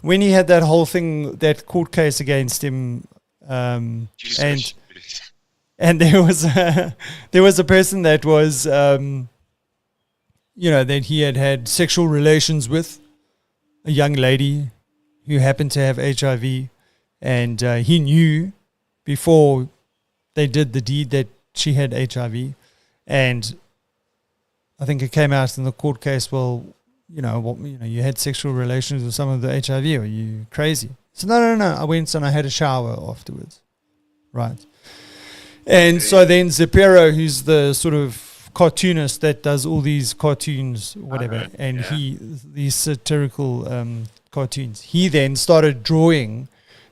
when he had that whole thing, that court case against him, and there was a person that was, that he had sexual relations with a young lady who happened to have HIV, and he knew before they did the deed that she had HIV, and I think it came out in the court case. Well, you had sexual relations with someone with HIV. Are you crazy? So no. I went and I had a shower afterwards, right? And so then Zapiro, who's the sort of cartoonist that does all these cartoons, whatever, these satirical cartoons, he then started drawing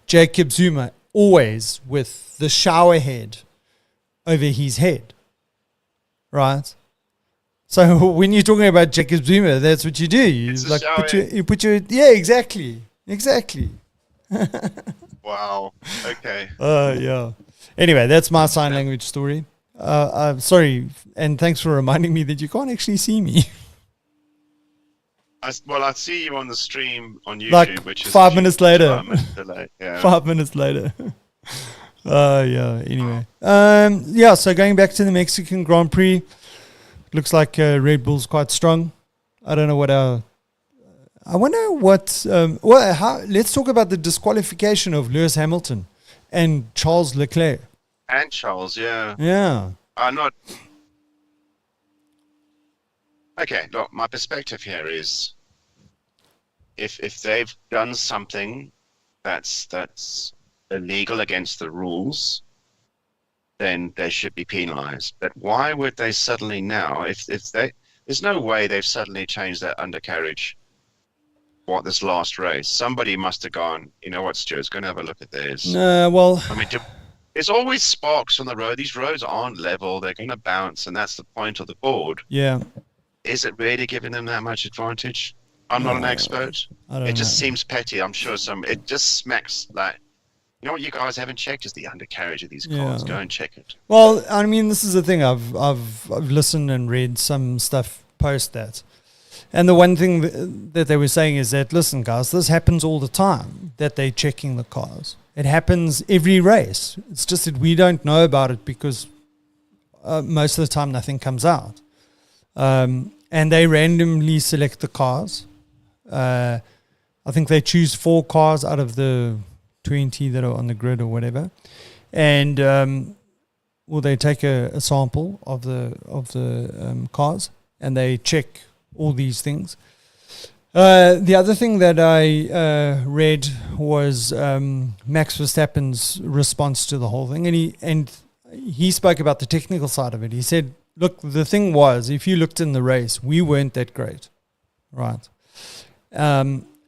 Jacob Zuma always with the shower head over his head, right? So when you're talking about Jacob Zuma, that's what you do. You put your exactly. Wow. Okay. Yeah. Anyway, that's my sign language story. I'm sorry, and thanks for reminding me that you can't actually see me. I see you on the stream on YouTube, like which is 5 minutes later. Yeah. 5 minutes later. Yeah. Anyway, so going back to the Mexican Grand Prix, looks like Red Bull's quite strong. I don't know what I wonder what. Let's talk about the disqualification of Lewis Hamilton and Charles Leclerc. And Charles, yeah. Yeah. I'm not. Okay, look, my perspective here is if they've done something that's illegal against the rules, then they should be penalized. But why would they suddenly now, if they, there's no way they've suddenly changed that undercarriage. What, this last race? Somebody must have gone, you know what, Stuart's going to have a look at this. Well, I mean, there's always sparks on the road. These roads aren't level. They're going to bounce, and that's the point of the board. yeah. Is it really giving them that much advantage? I'm not an expert. I don't It just know. seems petty. I'm sure it just smacks like, you know what you guys haven't checked is the undercarriage of these cars. Yeah. Go and check it. Well, I mean, this is the thing. I've listened and read some stuff post that, and the one thing that they were saying is that, listen, guys, this happens all the time. That they're checking the cars. It happens every race. It's just that we don't know about it because most of the time nothing comes out, and they randomly select the cars. I think they choose 4 cars out of the 20 that are on the grid or whatever, and well, they take a sample of the cars and they check all these things. The other thing that I read was Max Verstappen's response to the whole thing, and he spoke about the technical side of it. He said, "Look, the thing was, if you looked in the race, we weren't that great, right?"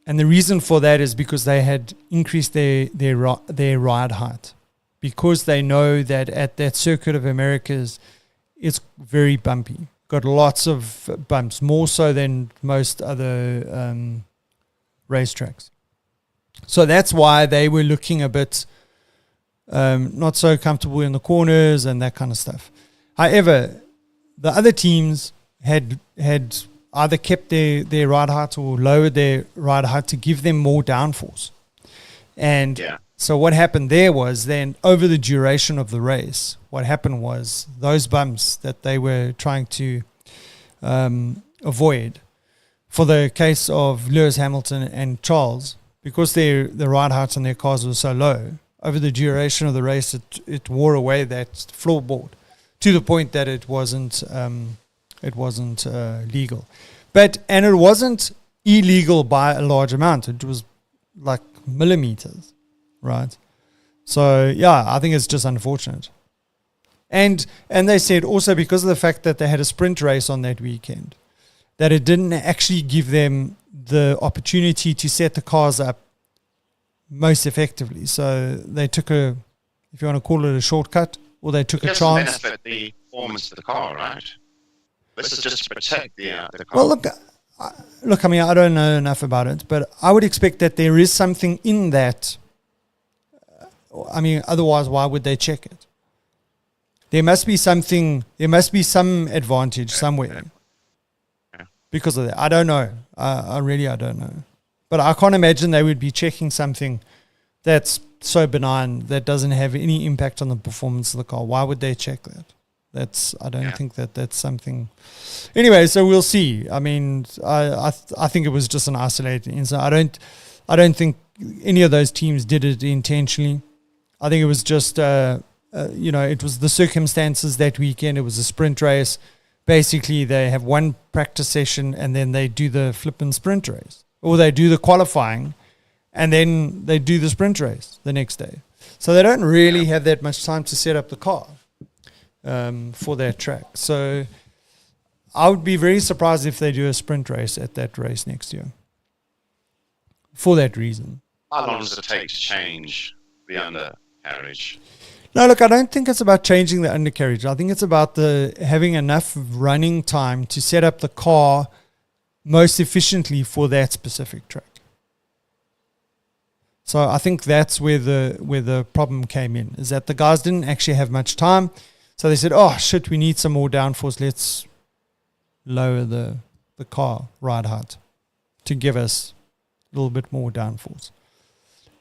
And the reason for that is because they had increased their ride height, because they know that at that Circuit of Americas, it's very bumpy. Got lots of bumps, more so than most other racetracks. So that's why they were looking a bit not so comfortable in the corners and that kind of stuff. However, the other teams had either kept their ride height or lowered their ride height to give them more downforce. And so what happened there was then over the duration of the race, what happened was those bumps that they were trying to avoid, for the case of Lewis Hamilton and Charles, because the ride heights on their cars were so low, over the duration of the race, it wore away that floorboard to the point that it wasn't legal. And it wasn't illegal by a large amount. It was like millimeters, right? So, yeah, I think it's just unfortunate. And they said also because of the fact that they had a sprint race on that weekend, that it didn't actually give them the opportunity to set the cars up most effectively. So they took if you want to call it a shortcut, or they took a chance. It doesn't benefit the performance of the car, right? This is just to protect the car. Well, look, I mean, I don't know enough about it, but I would expect that there is something in that. I mean, otherwise, why would they check it? There must be something. There must be some advantage somewhere because of that. I don't know. I don't know. But I can't imagine they would be checking something that's so benign that doesn't have any impact on the performance of the car. Why would they check that? I don't think that's something. Anyway, so we'll see. I mean, I think it was just an isolated incident. I don't think any of those teams did it intentionally. I think it was just, it was the circumstances that weekend. It was a sprint race. Basically, they have one practice session and then they do the flipping sprint race, or they do the qualifying and then they do the sprint race the next day. So they don't really have that much time to set up the car for that track. So I would be very surprised if they do a sprint race at that race next year for that reason. How long does it take to change the undercarriage? No, look, I don't think it's about changing the undercarriage. I think it's about having enough running time to set up the car most efficiently for that specific track. So I think that's where the problem came in, is that the guys didn't actually have much time. So they said, oh, shit, we need some more downforce. Let's lower the car ride height to give us a little bit more downforce.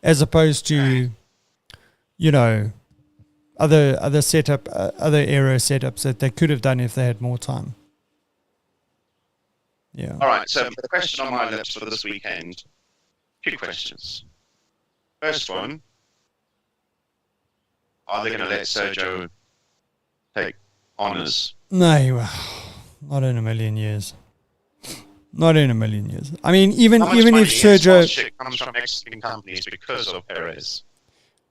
As opposed to, other aero setups that they could have done if they had more time. Yeah. All right, so the question on my lips for this weekend, 2 questions. First one, are they going to let Sergio take honours? No, he will. Not in a million years. Not in a million years. I mean, even if Sergio comes from Mexican companies because of Perez.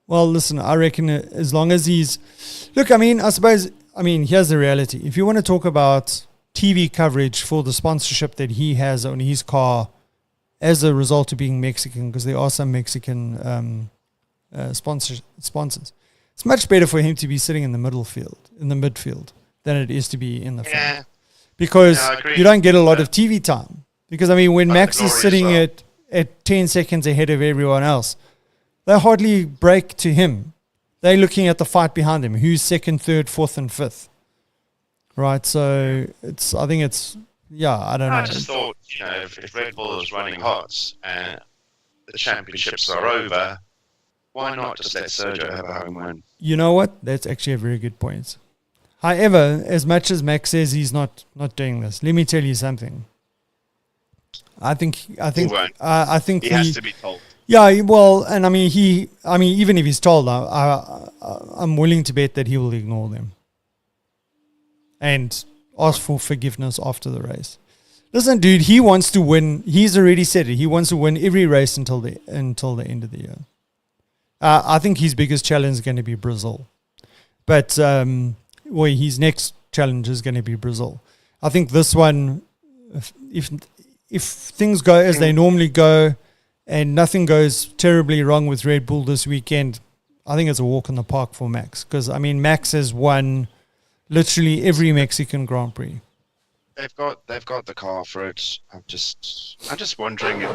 Well, listen, I reckon as long as he's... Look, I mean, here's the reality. If you want to talk about TV coverage for the sponsorship that he has on his car as a result of being Mexican, because there are some Mexican sponsors, it's much better for him to be sitting in the midfield, than it is to be in the front. Because you don't get a lot of TV time. Because, I mean, when Max is sitting at 10 seconds ahead of everyone else, they hardly break to him. They're looking at the fight behind him. Who's second, third, fourth, and fifth? Right? So, I think it's, I don't know. I just thought, if Red Bull is running hot and the championships are over, why not just let Sergio have a home win? You know what? That's actually a very good point. However, as much as Max says he's not doing this, let me tell you something. I think He has to be told. Yeah, well, and I mean, even if he's told, I'm willing to bet that he will ignore them and ask for forgiveness after the race. Listen, dude, he wants to win. He's already said it. He wants to win every race until the end of the year. I think his biggest challenge is going to be Brazil, but his next challenge is going to be Brazil. I think this one, if things go as they normally go, and nothing goes terribly wrong with Red Bull this weekend, I think it's a walk in the park for Max. Because, I mean, Max has won literally every Mexican Grand Prix. They've got the car for it. I'm just wondering if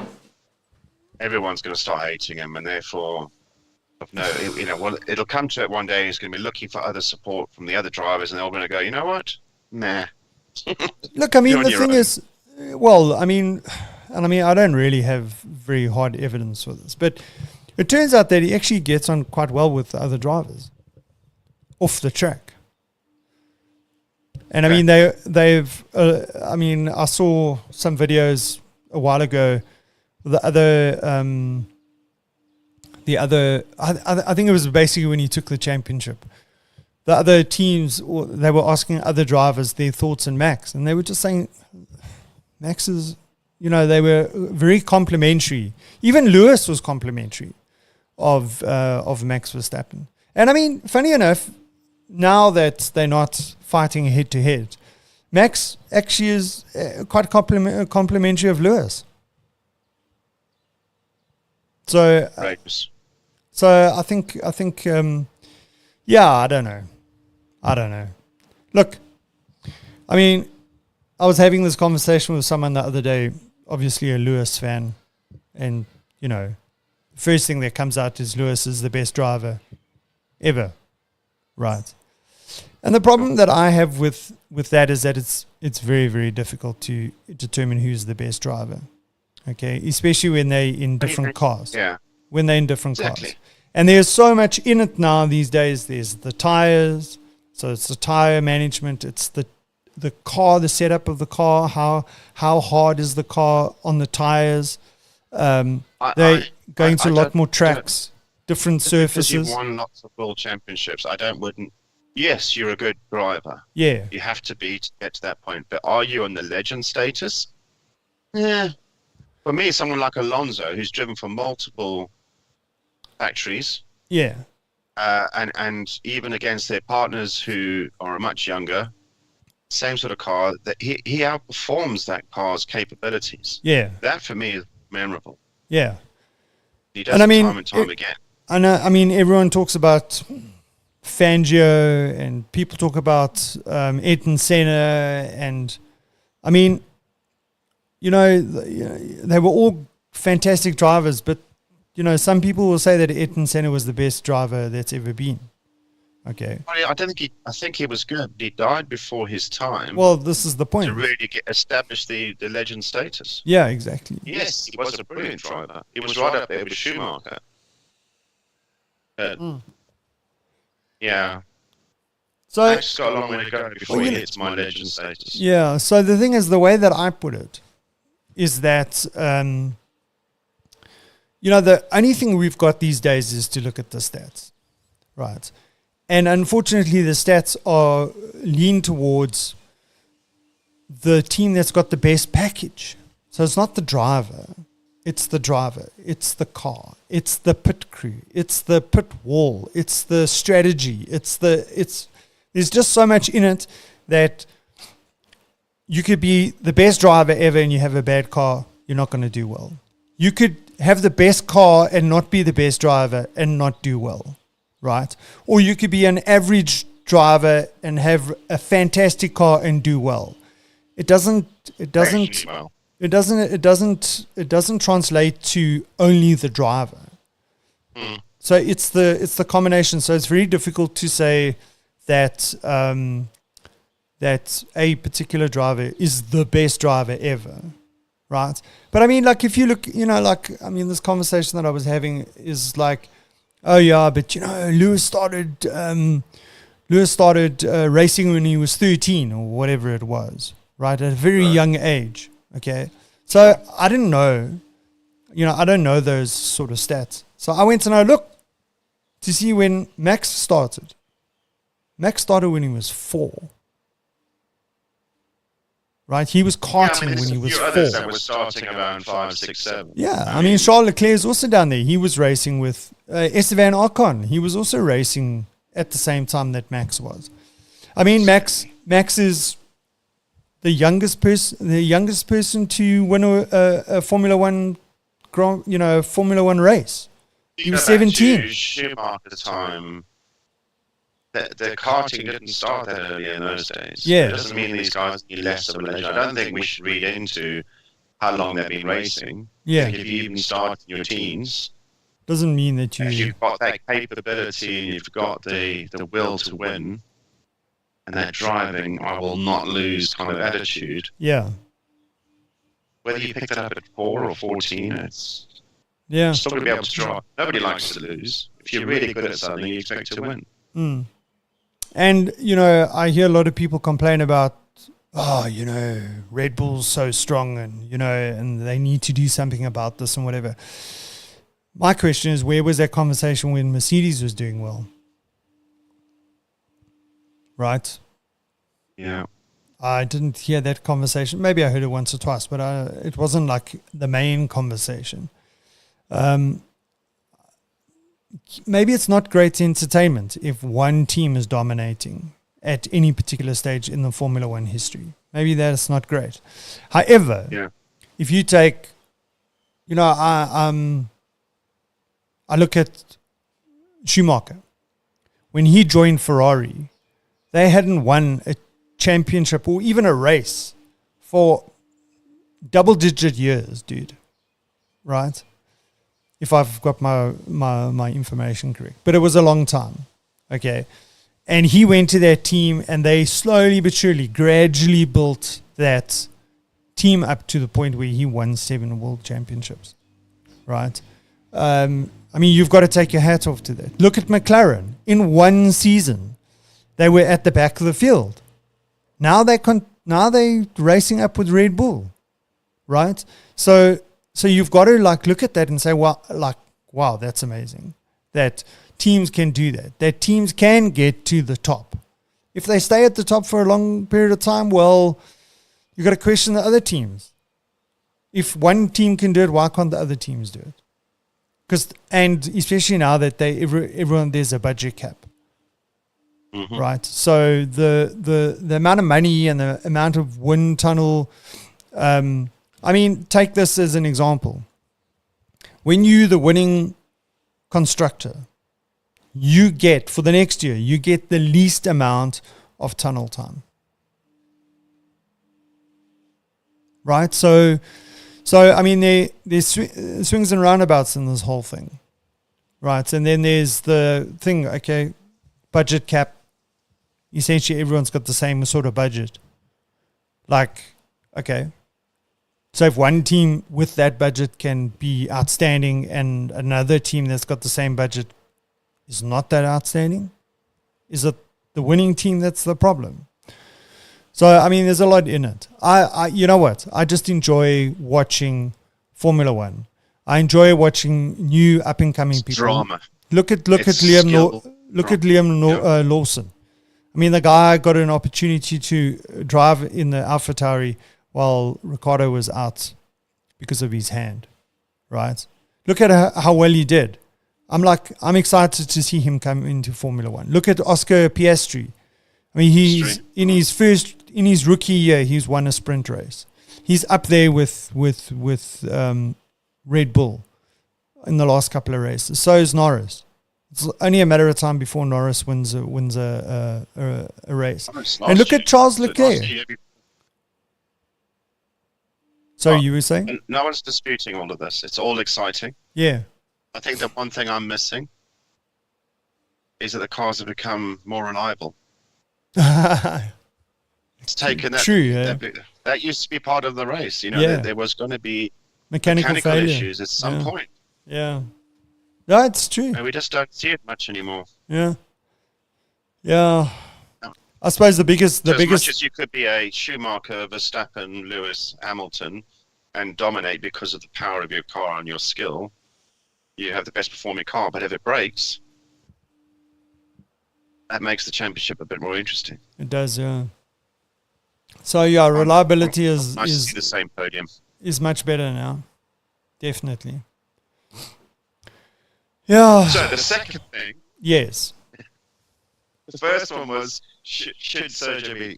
everyone's going to start hating him, and therefore, it'll come to it one day. He's going to be looking for other support from the other drivers, and they're all going to go, you know what? Nah. Look, I mean, the thing is, I don't really have very hard evidence for this, but it turns out that he actually gets on quite well with the other drivers off the track. And I mean, they've. I saw some videos a while ago. I think it was basically when he took the championship. The other teams, they were asking other drivers their thoughts on Max, and they were just saying Max is. They were very complimentary. Even Lewis was complimentary of Max Verstappen. And I mean, funny enough, now that they're not fighting head to head, Max actually is quite complimentary of Lewis. So, right. I think, I don't know. Look, I mean, I was having this conversation with someone the other day, obviously a Lewis fan, and the first thing that comes out is Lewis is the best driver ever, right? And the problem that I have with that is that it's very, very difficult to determine who's the best driver, okay? Especially when they're in different cars. Yeah. When they're in different cars. And there's so much in it now these days. There's the tires, so it's the tire management, it's the car, the setup of the car, how hard is the car on the tires. They're going to a lot more tracks, different surfaces. You've won lots of world championships. Yes, you're a good driver. Yeah. You have to be to get to that point. But are you on the legend status? Yeah. For me, someone like Alonso, who's driven for multiple factories. Yeah. And even against their partners who are much younger, same sort of car, that he outperforms that car's capabilities. Yeah. That for me is memorable. Yeah. He does it time and time again. Everyone talks about Fangio and people talk about Ayrton Senna, and they were all fantastic drivers, but some people will say that Ayrton Senna was the best driver that's ever been. Okay. I think he was good. He died before his time. Well, this is the point. To really establish the legend status. Yeah, exactly. Yes, he was a brilliant driver. He was right up there with Schumacher. But, yeah. So I've got a long way to go before he hits my legend status. Yeah, so the thing is, the way that I put it is that, the only thing we've got these days is to look at the stats, right? And unfortunately, the stats are lean towards the team that's got the best package. So it's not the driver. It's the driver. It's the car. It's the pit crew. It's the pit wall. It's the strategy. There's just so much in it that you could be the best driver ever and you have a bad car, you're not going to do well. You could have the best car and not be the best driver and not do well, right? Or you could be an average driver and have a fantastic car and do well. It doesn't translate to only the driver. So it's the combination. So it's very difficult to say that that a particular driver is the best driver ever, right? But I mean, like if you look, this conversation that I was having is like, oh yeah, but Lewis started racing when he was 13 or whatever it was, right? At a very young age. Okay. So I didn't know, I don't know those sort of stats. So I went and I looked to see when Max started. Max started when he was 4. Right? He was karting when he was 4. That was starting around 5, 6, 7. Yeah. I mean, Charles Leclerc is also down there. He was racing with Esteban Ocon. He was also racing at the same time that Max was. I mean, Max is the youngest person to win a Formula One, Formula One race. He was 17. Schumacher at the time, the karting didn't start that early in those days. Yeah. It doesn't mean these guys need less of a leisure. I don't think we should read into how long they've been racing. Yeah. If you even start in your teens, doesn't mean that if you've got that capability and you've got the will to win, and that driving, I will not lose kind of attitude. Yeah. Whether you pick that up at 4 or 14, it's still going to be able to drive. Nobody likes to lose. If you're really good at something, you expect to win. Mm. And, I hear a lot of people complain about, Red Bull's so strong and, and they need to do something about this and whatever. My question is, where was that conversation when Mercedes was doing well? Right? Yeah. I didn't hear that conversation. Maybe I heard it once or twice, but it wasn't like the main conversation. Maybe it's not great entertainment if one team is dominating at any particular stage in the Formula One history. Maybe that's not great. However, if you take, I look at Schumacher. When he joined Ferrari, they hadn't won a championship or even a race for double-digit years, dude. Right? If I've got my information correct. But it was a long time. Okay. And he went to that team and they slowly but surely, gradually built that team up to the point where he won 7 world championships. Right? I mean, you've got to take your hat off to that. Look at McLaren. In one season, they were at the back of the field. Now they're racing up with Red Bull. Right? So you've got to look at that and say, wow, that's amazing. That teams can do that. That teams can get to the top. If they stay at the top for a long period of time, well, you've got to question the other teams. If one team can do it, why can't the other teams do it? And especially now that everyone there's a budget cap. Mm-hmm. Right? So the amount of money and the amount of wind tunnel, take this as an example. When you're the winning constructor, you get, for the next year, you get the least amount of tunnel time. Right? So there's swings and roundabouts in this whole thing. Right? And then there's the thing, okay, budget cap. Essentially, everyone's got the same sort of budget. Okay. So if one team with that budget can be outstanding and another team that's got the same budget is not that outstanding, is it the winning team that's the problem? So, there's a lot in it. You know what? I just enjoy watching Formula One. I enjoy watching new up-and-coming people. Drama. Look at Liam look at Liam Lawson. I mean, the guy got an opportunity to drive in the AlphaTauri while Ricardo was out because of his hand, right? Look at how well he did. I'm excited to see him come into Formula One. Look at Oscar Piastri. I mean, he's in his rookie year, he's won a sprint race. He's up there with Red Bull in the last couple of races. So is Norris. It's only a matter of time before Norris wins a race. And look at Charles Leclerc. Sorry, you were saying? No one's disputing all of this. It's all exciting. Yeah. I think the one thing I'm missing is that the cars have become more reliable. It's taken that. True, yeah. That used to be part of the race. You know, Yeah. there was going to be Mechanical failure. issues at some point. Yeah. No, it's true. And we just don't see it much anymore. Yeah. Yeah. I suppose the biggest. As much as you could be a Schumacher, Verstappen, Lewis, Hamilton, and dominate because of the power of your car and your skill, you have the best performing car. But if it breaks, that makes the championship a bit more interesting. It does, yeah. So yeah, reliability is nice to see the same podium. Is much better now, definitely. Yeah. So the second thing. Yes. The first one was should Sergio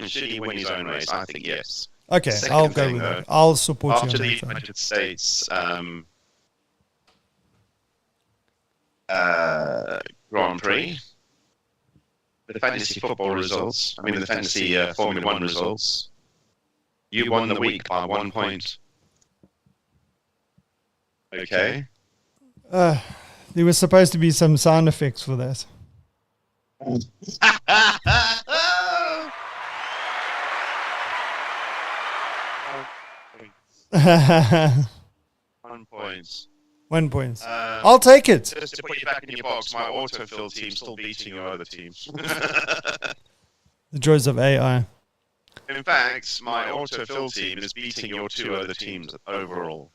should he win his own race? I think yes. Okay, I'll go with that. I'll support you. After the United States Grand Prix, the fantasy football results. I mean, the fantasy Formula One results. You won the week by 1 point. Okay. There was supposed to be some sound effects for that. 1 point. 1 point. I'll take it. Just to put you back in your box, my autofill team's still beating your other teams. The joys of AI. In fact, my autofill team is beating your 2 other teams overall.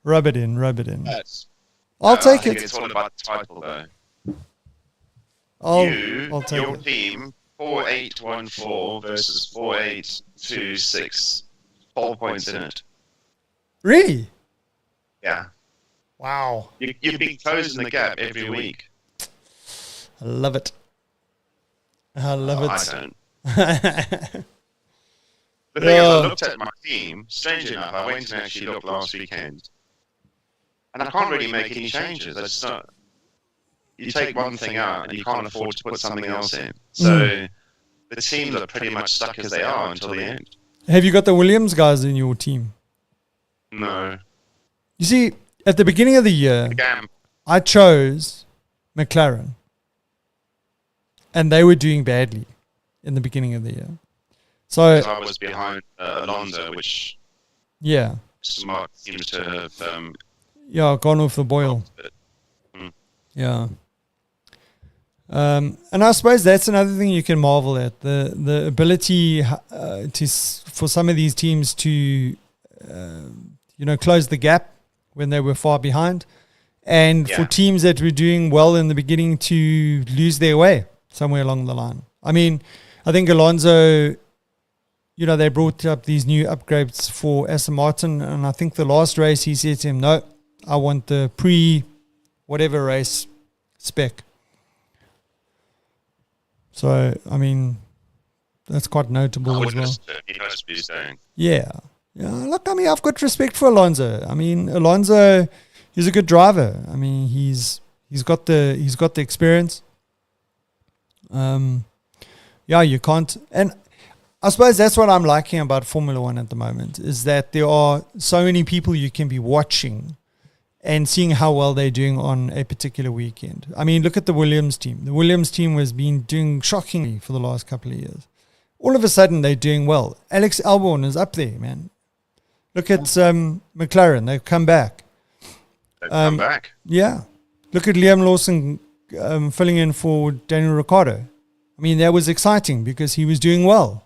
Rub it in, rub it in. Yes. I'll take I think it. It's all about the title, though. I'll take your it. team, 4814 versus 4826. 4 points in it. Really? Yeah. Wow. You've been closing the gap every week. I love it. I love it. I don't. The thing is, I looked at my team. Strangely enough, I went and actually looked last weekend, and I can't really make any changes. I just don't. You take one thing out, and you can't afford to put something else in. So the teams are pretty much stuck as they are until the end. Have you got the Williams guys in your team? No. You see, at the beginning of the year, I chose McLaren, and they were doing badly in the beginning of the year. So I was behind Alonso, which Smart seems to have gone off the boil. Yeah. And I suppose that's another thing you can marvel at, the ability for some of these teams to close the gap when they were far behind, and for teams that were doing well in the beginning to lose their way somewhere along the line. I mean, I think Alonso, they brought up these new upgrades for Aston Martin, and I think the last race he said to him, no, I want the pre-whatever race spec. So, I mean, that's quite notable as well. He knows what he's doing. Yeah. Look, I mean, I've got respect for Alonso. I mean, Alonso, he's a good driver. I mean, he's got the experience. You can't. And I suppose that's what I'm liking about Formula One at the moment, is that there are so many people you can be watching and seeing how well they're doing on a particular weekend. I mean, look at the Williams team. The Williams team has been doing shockingly for the last couple of years. All of a sudden, they're doing well. Alex Albon is up there, man. Look at McLaren. They've come back. Yeah. Look at Liam Lawson filling in for Daniel Ricciardo. I mean, that was exciting because he was doing well.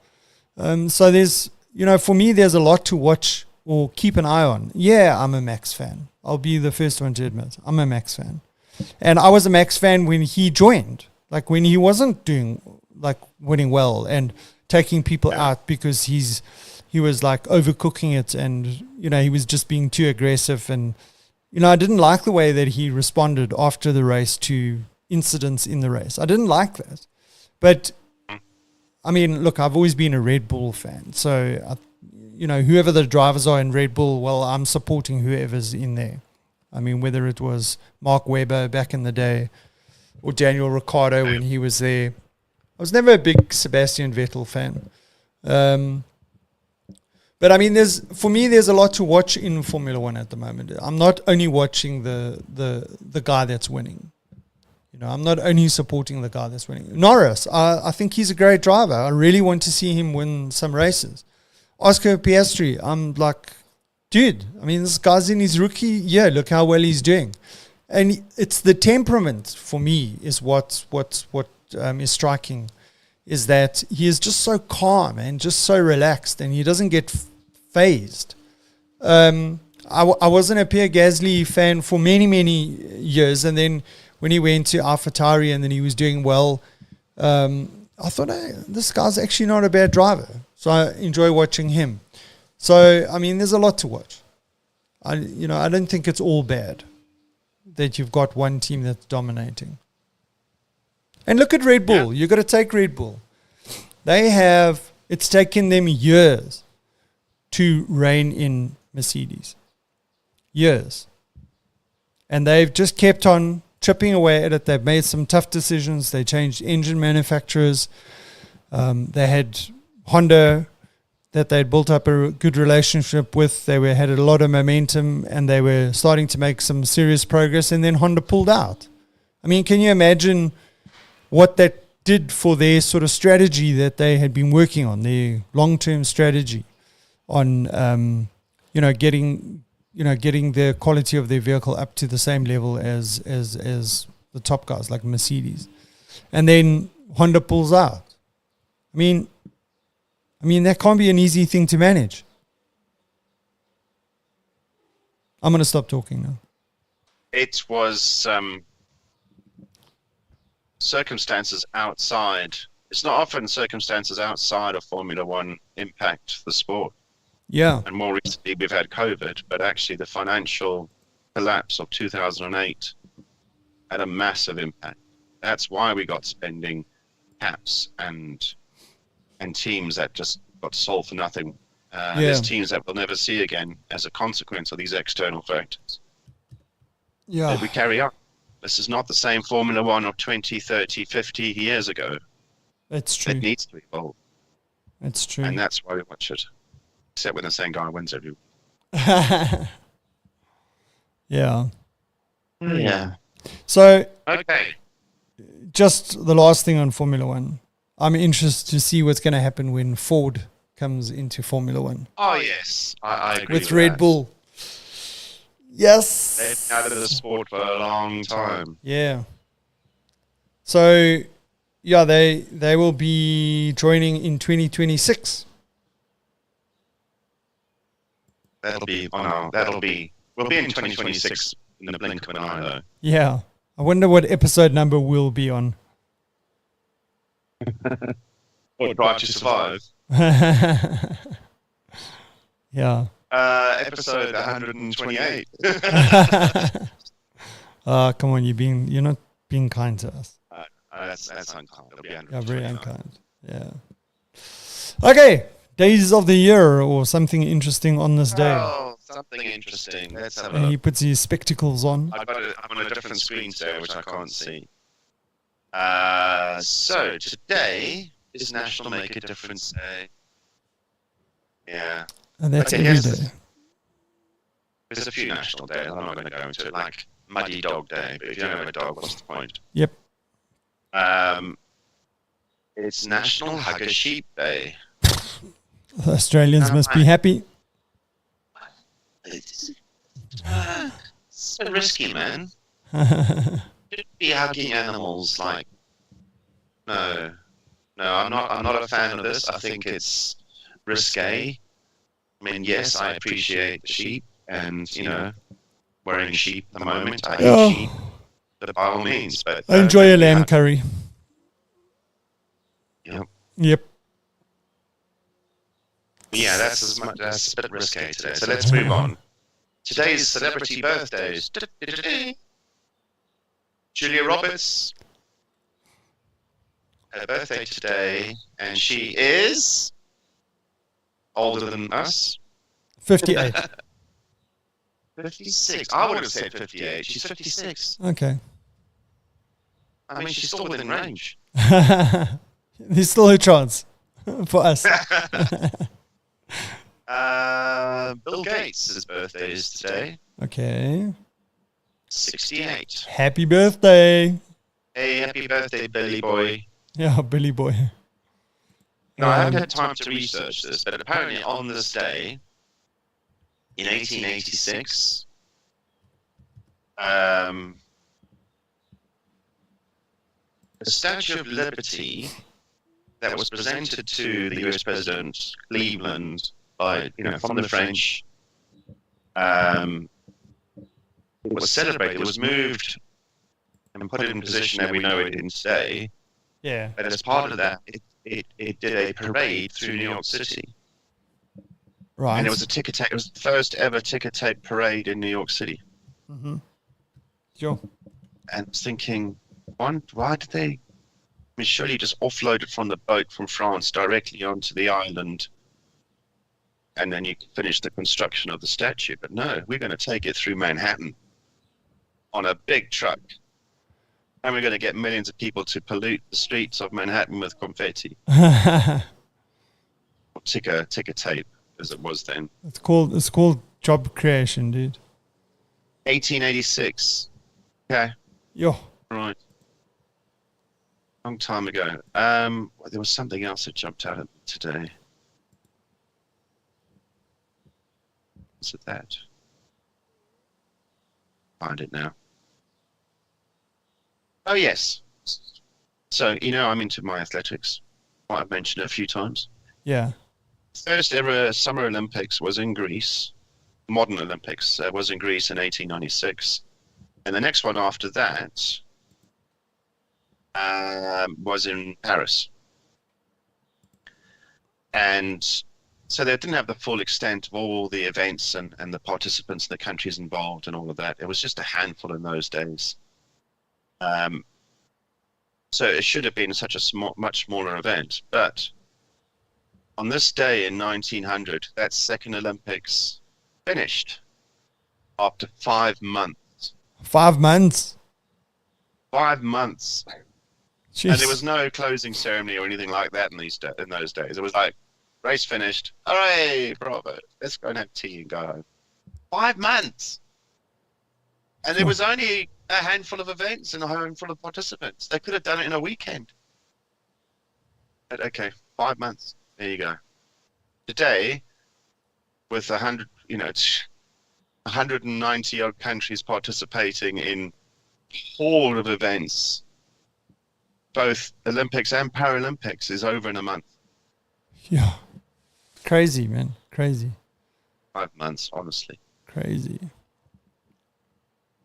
So there's, for me, there's a lot to watch or keep an eye on. Yeah, I'm a Max fan. I'll be the first one to admit I'm a Max fan. And I was a Max fan when he joined, like when he wasn't doing like winning well and taking people out because he was like overcooking it, and he was just being too aggressive. And I didn't like the way that he responded after the race to incidents in the race. I didn't like that. But I mean, look, I've always been a Red Bull fan, so whoever the drivers are in Red Bull, well, I'm supporting whoever's in there. I mean, whether it was Mark Webber back in the day or Daniel Ricciardo when he was there. I was never a big Sebastian Vettel fan. But I mean, there's a lot to watch in Formula One at the moment. I'm not only watching the guy that's winning. I'm not only supporting the guy that's winning. Norris, I think he's a great driver. I really want to see him win some races. Oscar Piastri, I'm like, dude, I mean, this guy's in his rookie year. Look how well he's doing. And it's the temperament for me is what is striking, is that he is just so calm and just so relaxed, and he doesn't get phased. I wasn't a Pierre Gasly fan for many, many years, and then when he went to AlphaTauri and then he was doing well, I thought, hey, this guy's actually not a bad driver. So I enjoy watching him. So, I mean, there's a lot to watch. I don't think it's all bad that you've got one team that's dominating. And look at Red Bull. You've got to take Red Bull. It's taken them years to rein in Mercedes. Years. And they've just kept on chipping away at it. They've made some tough decisions. They changed engine manufacturers. They had Honda that they'd built up a good relationship with. They had a lot of momentum and they were starting to make some serious progress, and then Honda pulled out. I mean, can you imagine what that did for their sort of strategy that they had been working on, their long-term strategy on, getting the quality of their vehicle up to the same level as the top guys like Mercedes. And then Honda pulls out. I mean, that can't be an easy thing to manage. I'm going to stop talking now. It was circumstances outside. It's not often circumstances outside of Formula One impact the sport. Yeah. And more recently, we've had COVID, but actually the financial collapse of 2008 had a massive impact. That's why we got spending caps and teams that just got sold for nothing. There's teams that we'll never see again as a consequence of these external factors. Yeah. But we carry on. This is not the same Formula One of 20, 30, 50 years ago. It's true. It needs to evolve. It's true. And that's why we watch it. Except when the same guy wins every week. Yeah. Yeah. So, okay. Just the last thing on Formula One. I'm interested to see what's going to happen when Ford comes into Formula One. Oh, yes. I agree with Red Bull. Yes. They've been out of the sport for a long time. Yeah. So, yeah, they will be joining in 2026. We'll be in 2026 in the blink of an eye, though. Yeah. I wonder what episode number we'll be on. Or Drive to Survive. Yeah. Episode 128. Come on, you're not being kind to us. That's unkind. Yeah, very unkind. Yeah. Okay. Days of the year or something interesting on this day. Oh, something interesting. Let's have a And look. he puts his spectacles on. I'm on a different screen, sir, which I can't see. So today is National Make a Difference Day. Yeah. And that's Okay, every yes. day. There's a few national days. I'm not going to go into it, like Muddy Dog Day. But if you don't have a dog, what's the point? Yep. It's National Hug a Sheep Day. The Australians must be happy. It's so risky, man. Should be hugging animals like. No, I'm not a fan of this. I think it's risque. I mean, yes, I appreciate the sheep and wearing sheep at the moment. I hate sheep. by all means. But I enjoy a lamb yeah. curry. Yep. Yep. Yeah, that's a bit risque today. So let's move on. Today's celebrity birthdays. Julia Roberts. Her birthday today, and she is older than us. 58. 56. I would have said 58. She's 56. Okay. I mean, she's still within range. There's still a chance for us. Bill Gates' birthday is today. Okay. 68. Happy birthday. Hey, happy birthday, Billy boy. Yeah, Billy boy. No, I haven't had time to research this, but apparently on this day, in 1886, the Statue of Liberty that was presented to the US President Cleveland by, from the French, it was celebrated. It was moved and put in position that we know it in today. Yeah. But as part of that, it did a parade through New York City. Right. And it was a ticker tape. It was the first ever ticker tape parade in New York City. Mm-hmm. Sure. And I was thinking, why did they? I mean, surely you just offload it from the boat from France directly onto the island, and then you finish the construction of the statue. But no, we're going to take it through Manhattan on a big truck, and we're going to get millions of people to pollute the streets of Manhattan with confetti. Or ticker tape, as it was then. It's called job creation, dude. 1886. Okay. Yo. Right. Long time ago. There was something else that jumped out at me today. Was it that? Find it now. Oh, yes. So, I'm into my athletics. I've mentioned it a few times. Yeah. First ever Summer Olympics was in Greece. Modern Olympics was in Greece in 1896. And the next one after that was in Paris. And so they didn't have the full extent of all the events and the participants and the countries involved and all of that. It was just a handful in those days. So it should have been such a much smaller event. But on this day in 1900, that second Olympics finished after 5 months. 5 months? 5 months. Jeez. And there was no closing ceremony or anything like that in those days. It was like, race finished. Hooray, bravo. Let's go and have tea and go home. 5 months. And there was only a handful of events and a handful of participants. They could have done it in a weekend. But okay, 5 months. There you go. Today, with 190 odd countries participating in all of events, both Olympics and Paralympics, is over in a month. Yeah. Crazy, man. Crazy. 5 months, honestly. Crazy.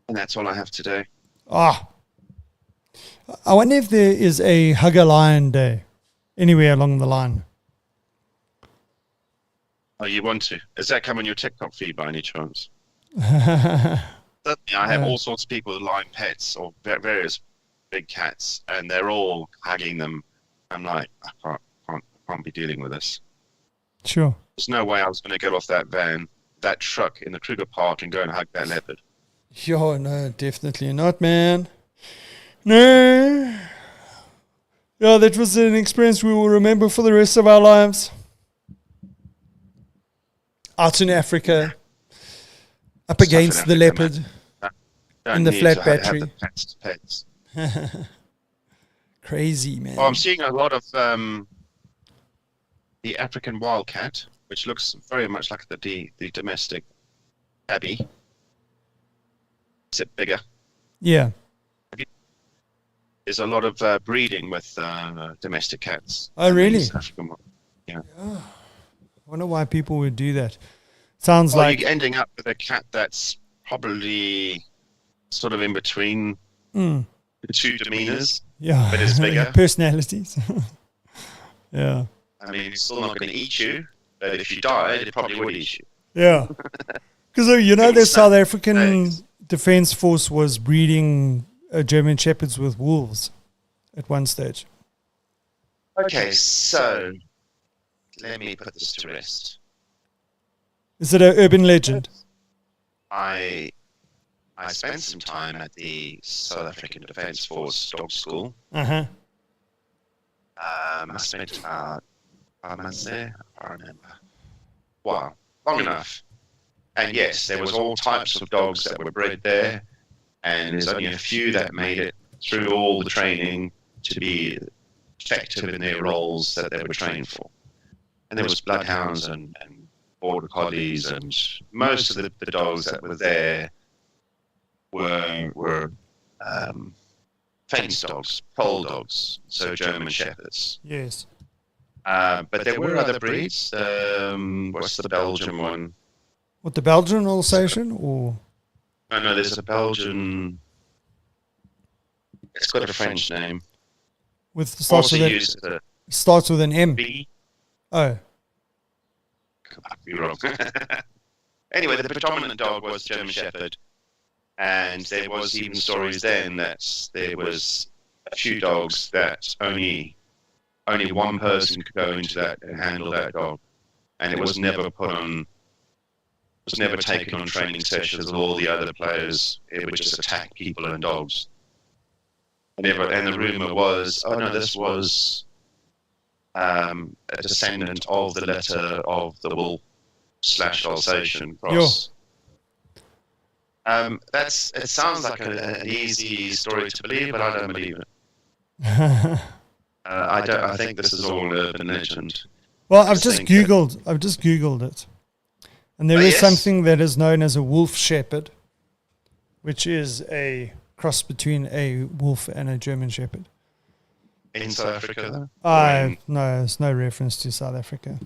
And that's all I have today. I wonder if there is a Hug a Lion Day anywhere along the line. Oh, you want to? Does that come on your TikTok feed by any chance? I have all sorts of people with lion pets or various big cats, and they're all hugging them. I'm like, I can't be dealing with this. Sure. There's no way I was going to get off that truck in the Kruger Park and go and hug that leopard. Yo, no, definitely not, man. No. Yeah, that was an experience we will remember for the rest of our lives. Out in Africa, up against the leopard in the flat battery. Have the pets. Crazy, man. Well, I'm seeing a lot of the African wildcat, which looks very much like the domestic tabby. Is it bigger? Yeah. There's a lot of breeding with domestic cats. Oh, really? Yeah. I wonder why people would do that. Sounds like you're ending up with a cat that's probably sort of in between Mm. The two demeanors, Yeah. but it's bigger. Personalities. Yeah. I mean, it's still not going to eat you, but if you died, it probably would eat you. Yeah. Because, the South African Defense Force was breeding German Shepherds with wolves at one stage. Okay, so let me put this to rest. Is it an urban legend? I spent some time at the South African Defence Force dog school. Uh-huh. I spent about 5 months there. I can't remember. Wow, long enough. And yes, there was all types of dogs that were bred there, and there's only a few that made it through all the training to be effective in their roles that they were trained for. And there was bloodhounds and border collies, and most of the dogs that were there were fence dogs, pole dogs, so German Shepherds. Yes. But there were other breeds. What's the Belgian one? What, the Belgian Alsatian or? No, there's a Belgian. It's got a French name. Starts with an M. B. Oh. Could be wrong. Anyway, the predominant dog was German Shepherd, and there was even stories then that there was a few dogs that only one person could go into that and handle that dog, and it was never taken on training sessions with all the other players. It would just attack people and dogs. And the rumor was, this was a descendant of the letter of the wolf / Alsatian cross. It sounds like an easy story to believe, but I don't believe it. I think this is all urban legend. Well, I've just Googled it. And there is something that is known as a wolf shepherd, which is a cross between a wolf and a German shepherd. In South Africa, though? No, there's no reference to South Africa.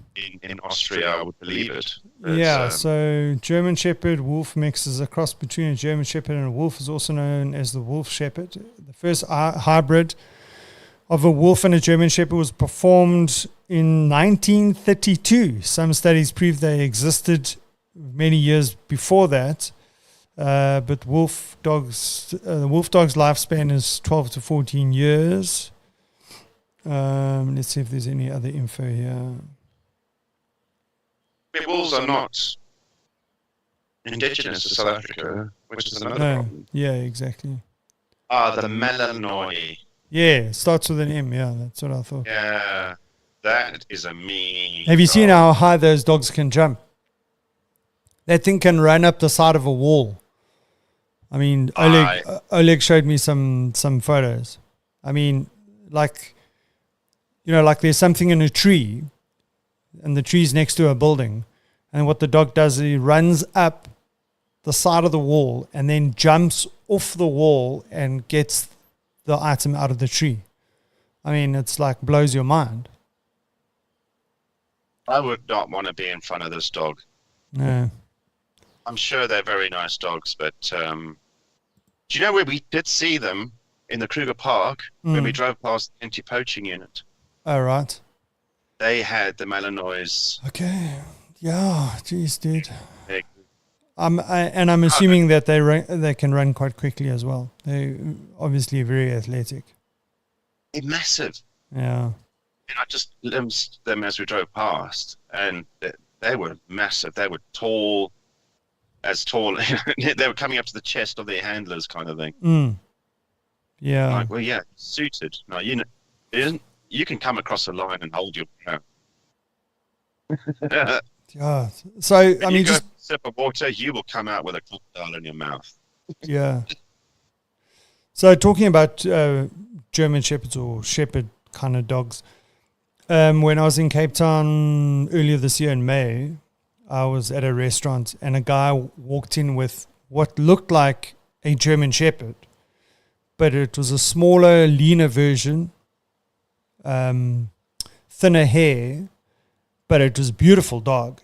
In Austria, I would believe it. But, so German shepherd wolf mix is a cross between a German shepherd and a wolf, is also known as the wolf shepherd. The first hybrid of a wolf and a German shepherd was performed in 1932. Some studies prove they existed many years before that. But the wolf dog's lifespan is 12 to 14 years. Let's see if there's any other info here. Wolves are not indigenous to South Africa, which is another problem. Yeah, exactly. The Malinois. Yeah, starts with an M. Yeah, that's what I thought. Yeah, that is a mean. Have you seen how high those dogs can jump? That thing can run up the side of a wall. I mean, Oleg showed me some photos. I mean, like there's something in a tree, and the tree's next to a building, and what the dog does is he runs up the side of the wall and then jumps off the wall and gets the item out of the tree. I mean, it's like blows your mind. I would not want to be in front of this dog. No. I'm sure they're very nice dogs, but do you know where we did see them? In the Kruger Park, when we drove past the anti-poaching unit. Oh, right. They had the Malinois. Okay. Yeah, geez, dude. I'm assuming that they can run quite quickly as well. They're obviously very athletic. They're massive. Yeah. And I just glimpsed them as we drove past, and they were massive. They were tall. They were coming up to the chest of their handlers, kind of thing. Yeah. Like, well, yeah, suited. No, you can come across the line and hold your ground. Yeah. So I mean, just sip of water, you will come out with a crocodile in your mouth. Yeah. So talking about German shepherds or shepherd kind of dogs, when I was in Cape Town earlier this year in May, I was at a restaurant and a guy walked in with what looked like a German shepherd, but it was a smaller, leaner version, thinner hair, but it was a beautiful dog.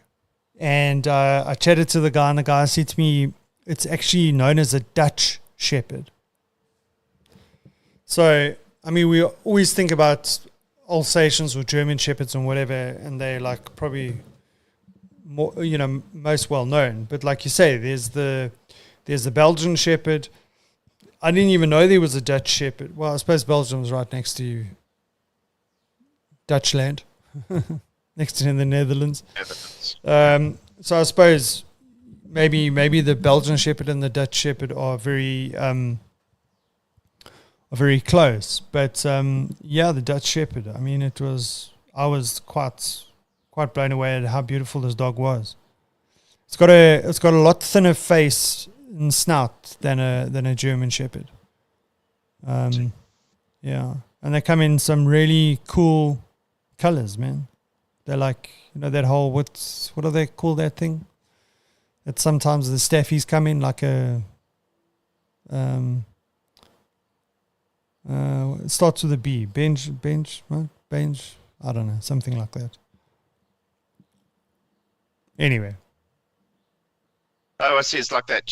And I chatted to the guy, and the guy said to me, it's actually known as a Dutch shepherd. So, I mean, we always think about Alsatians or German Shepherds and whatever, and they're like probably more, most well known. But like you say, there's the Belgian Shepherd. I didn't even know there was a Dutch Shepherd. Well, I suppose Belgium was right next to Dutchland, next to the Netherlands. So I suppose maybe the Belgian Shepherd and the Dutch Shepherd are very close. But the Dutch Shepherd. I mean, I was quite blown away at how beautiful this dog was. It's got a lot thinner face and snout than a German Shepherd. Yeah, and they come in some really cool colors, man. They're like, that whole what do they call that thing? That sometimes the staffies come in like a it starts with a B. Bench, what? Bench. I don't know, something like that. Anyway. Oh, I see. It's like that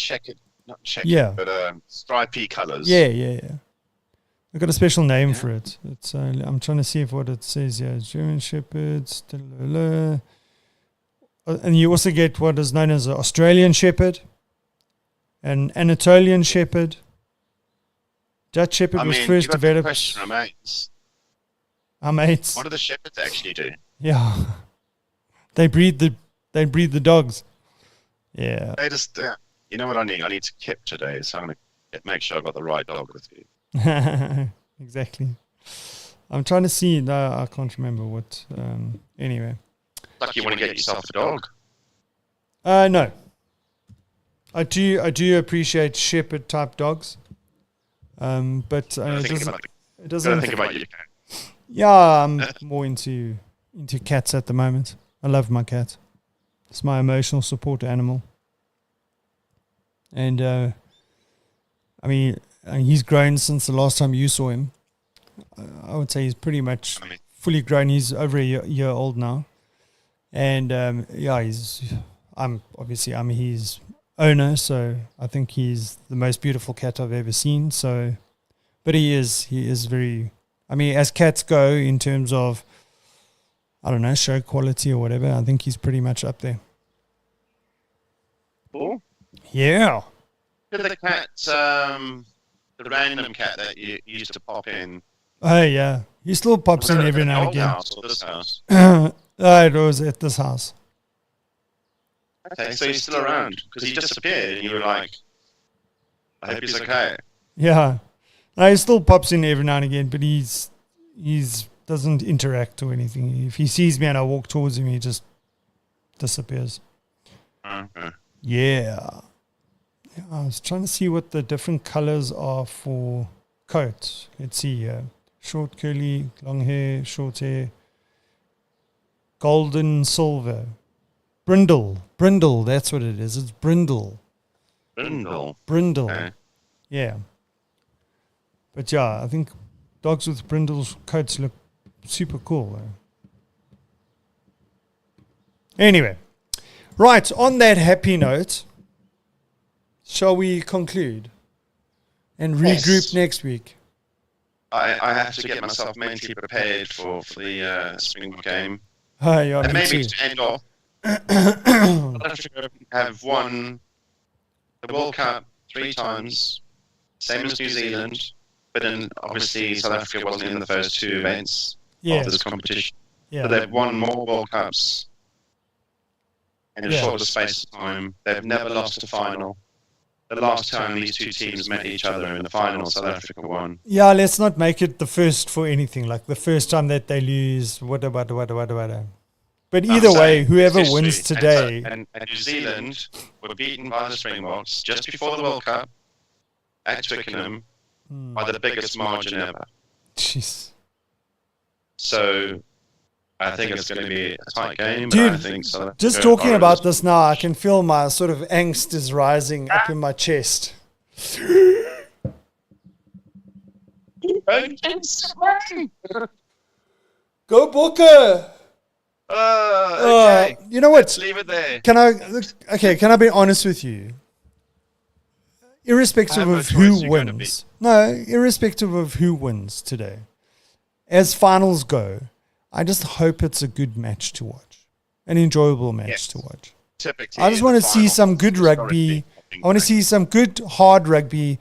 not checkered, but stripy colours. Yeah. I've got a special name for it. It's I'm trying to see what it says here. German Shepherds. And you also get what is known as an Australian Shepherd, an Anatolian Shepherd. Dutch Shepherd was first developed. Question, our mates. What do the shepherds actually do? Yeah, they breed the dogs. Yeah. They just, you know what I need? I need to kip today, so I'm going to make sure I've got the right dog with you. Exactly. I'm trying to see. No, I can't remember what. Anyway. Like you want to get yourself a dog? No. I do appreciate shepherd type dogs. But it doesn't think about your cat. Yeah, I'm more into cats at the moment. I love my cat. It's my emotional support animal. And I mean, he's grown since the last time you saw him. I would say he's pretty much fully grown. He's over a year old now. And I'm his owner, so I think he's the most beautiful cat I've ever seen. So, but he is very, I mean, as cats go in terms of, I don't know, show quality or whatever, I think he's pretty much up there. Cool. Yeah. The cat, the random cat that you used to pop in. Oh yeah, he still pops in every now and again. House or this house? It was at this house. Okay, so he's still around because he disappeared, and you were like, "I hope he's okay." Yeah, he still pops in every now and again, but he's doesn't interact or anything. If he sees me and I walk towards him, he just disappears. Okay. Yeah. I was trying to see what the different colors are for coats. Let's see here. Short, curly, long hair, short hair. Golden, silver. Brindle, that's what it is. It's brindle. Brindle. Okay. Yeah. But yeah, I think dogs with brindle coats look super cool. Anyway. Right, on that happy note, shall we conclude and regroup next week? I have to get myself mentally prepared for the Springbok game. Yeah, and maybe to end off, South Africa have won the World Cup 3 times, same as New Zealand, but then obviously South Africa wasn't in the first 2 events of this competition. Yeah. So they've won more World Cups in a shorter space of time. They've never lost a final. The last time these 2 teams met each other in the final, South Africa won. Yeah, let's not make it the first for anything. Like the first time that they lose, whatever. But either way, whoever wins today... And New Zealand were beaten by the Springboks just before the World Cup at Twickenham by the biggest margin ever. Jeez. So I think it's going to be a tight game. Dude, but I think so. Just talking about this now, I can feel my sort of angst is rising up in my chest. Go Booker! Okay. You know what? Let's leave it there. Can I be honest with you? irrespective no of choice, who you're gonna wins. No, irrespective of who wins today. As finals go, I just hope it's a good match to watch. An enjoyable match Yes. to watch. Typically, I just want to see some good rugby. I want to see some good, hard rugby,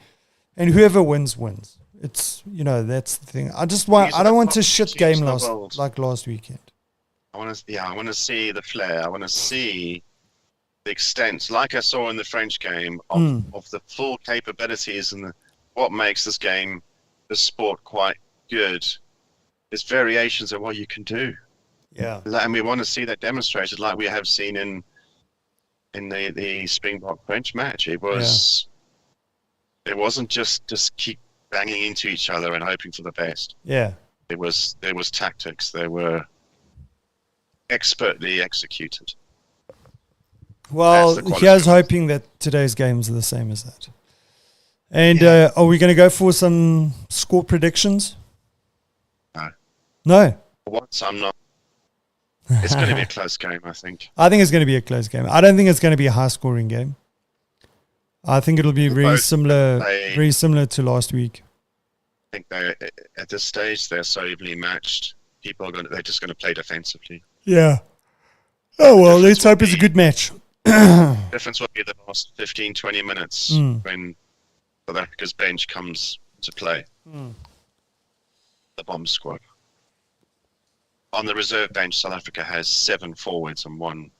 and whoever wins, wins. It's, that's the thing. I don't want a shit game like last weekend. I want to see the flair. I want to see the extent, like I saw in the French game, of the full capabilities and what makes this game, this sport, quite good. There's variations of what you can do. Yeah. And we want to see that demonstrated, like we have seen in the Springbok French match. It wasn't just keep banging into each other and hoping for the best. Yeah. There was tactics. They were expertly executed. Well, here's hoping that today's games are the same as that. And are we going to go for some score predictions? No. Once I'm not. It's going to be a close game, I think. I think it's going to be a close game. I don't think it's going to be a high-scoring game. I think it'll be very similar to last week. I think they, at this stage, they're so evenly matched. They're just going to play defensively. Yeah. Oh, well, let's hope it's a good match. Difference will be the last 15, 20 minutes when South Africa's bench comes to play. The bomb squad. On the reserve bench, South Africa has 7 forwards and one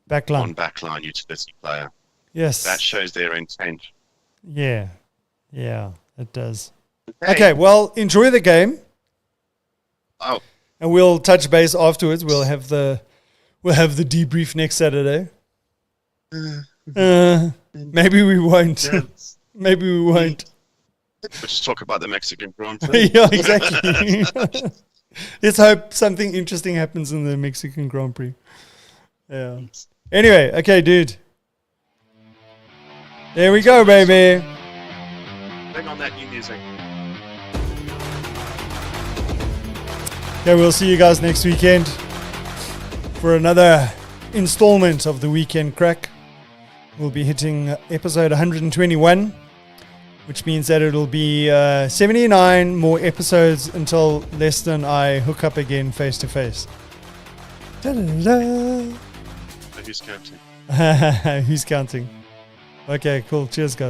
backline utility player. Yes. That shows their intent. Yeah. Yeah, it does. Okay, well, enjoy the game. Oh. And we'll touch base afterwards. We'll have the debrief next Saturday. Maybe we won't. Maybe we won't. We'll just talk about the Mexican Grand Prix. Yeah, exactly. Let's hope something interesting happens in the Mexican Grand Prix. Yeah. Anyway, okay, dude. There we go, baby. Bring on that new music. Okay, we'll see you guys next weekend for another installment of the Weekend Crack. We'll be hitting episode 121. Which means that it'll be 79 more episodes until Lester and I hook up again face to face. Who's counting? Who's counting? Okay, cool. Cheers, guys.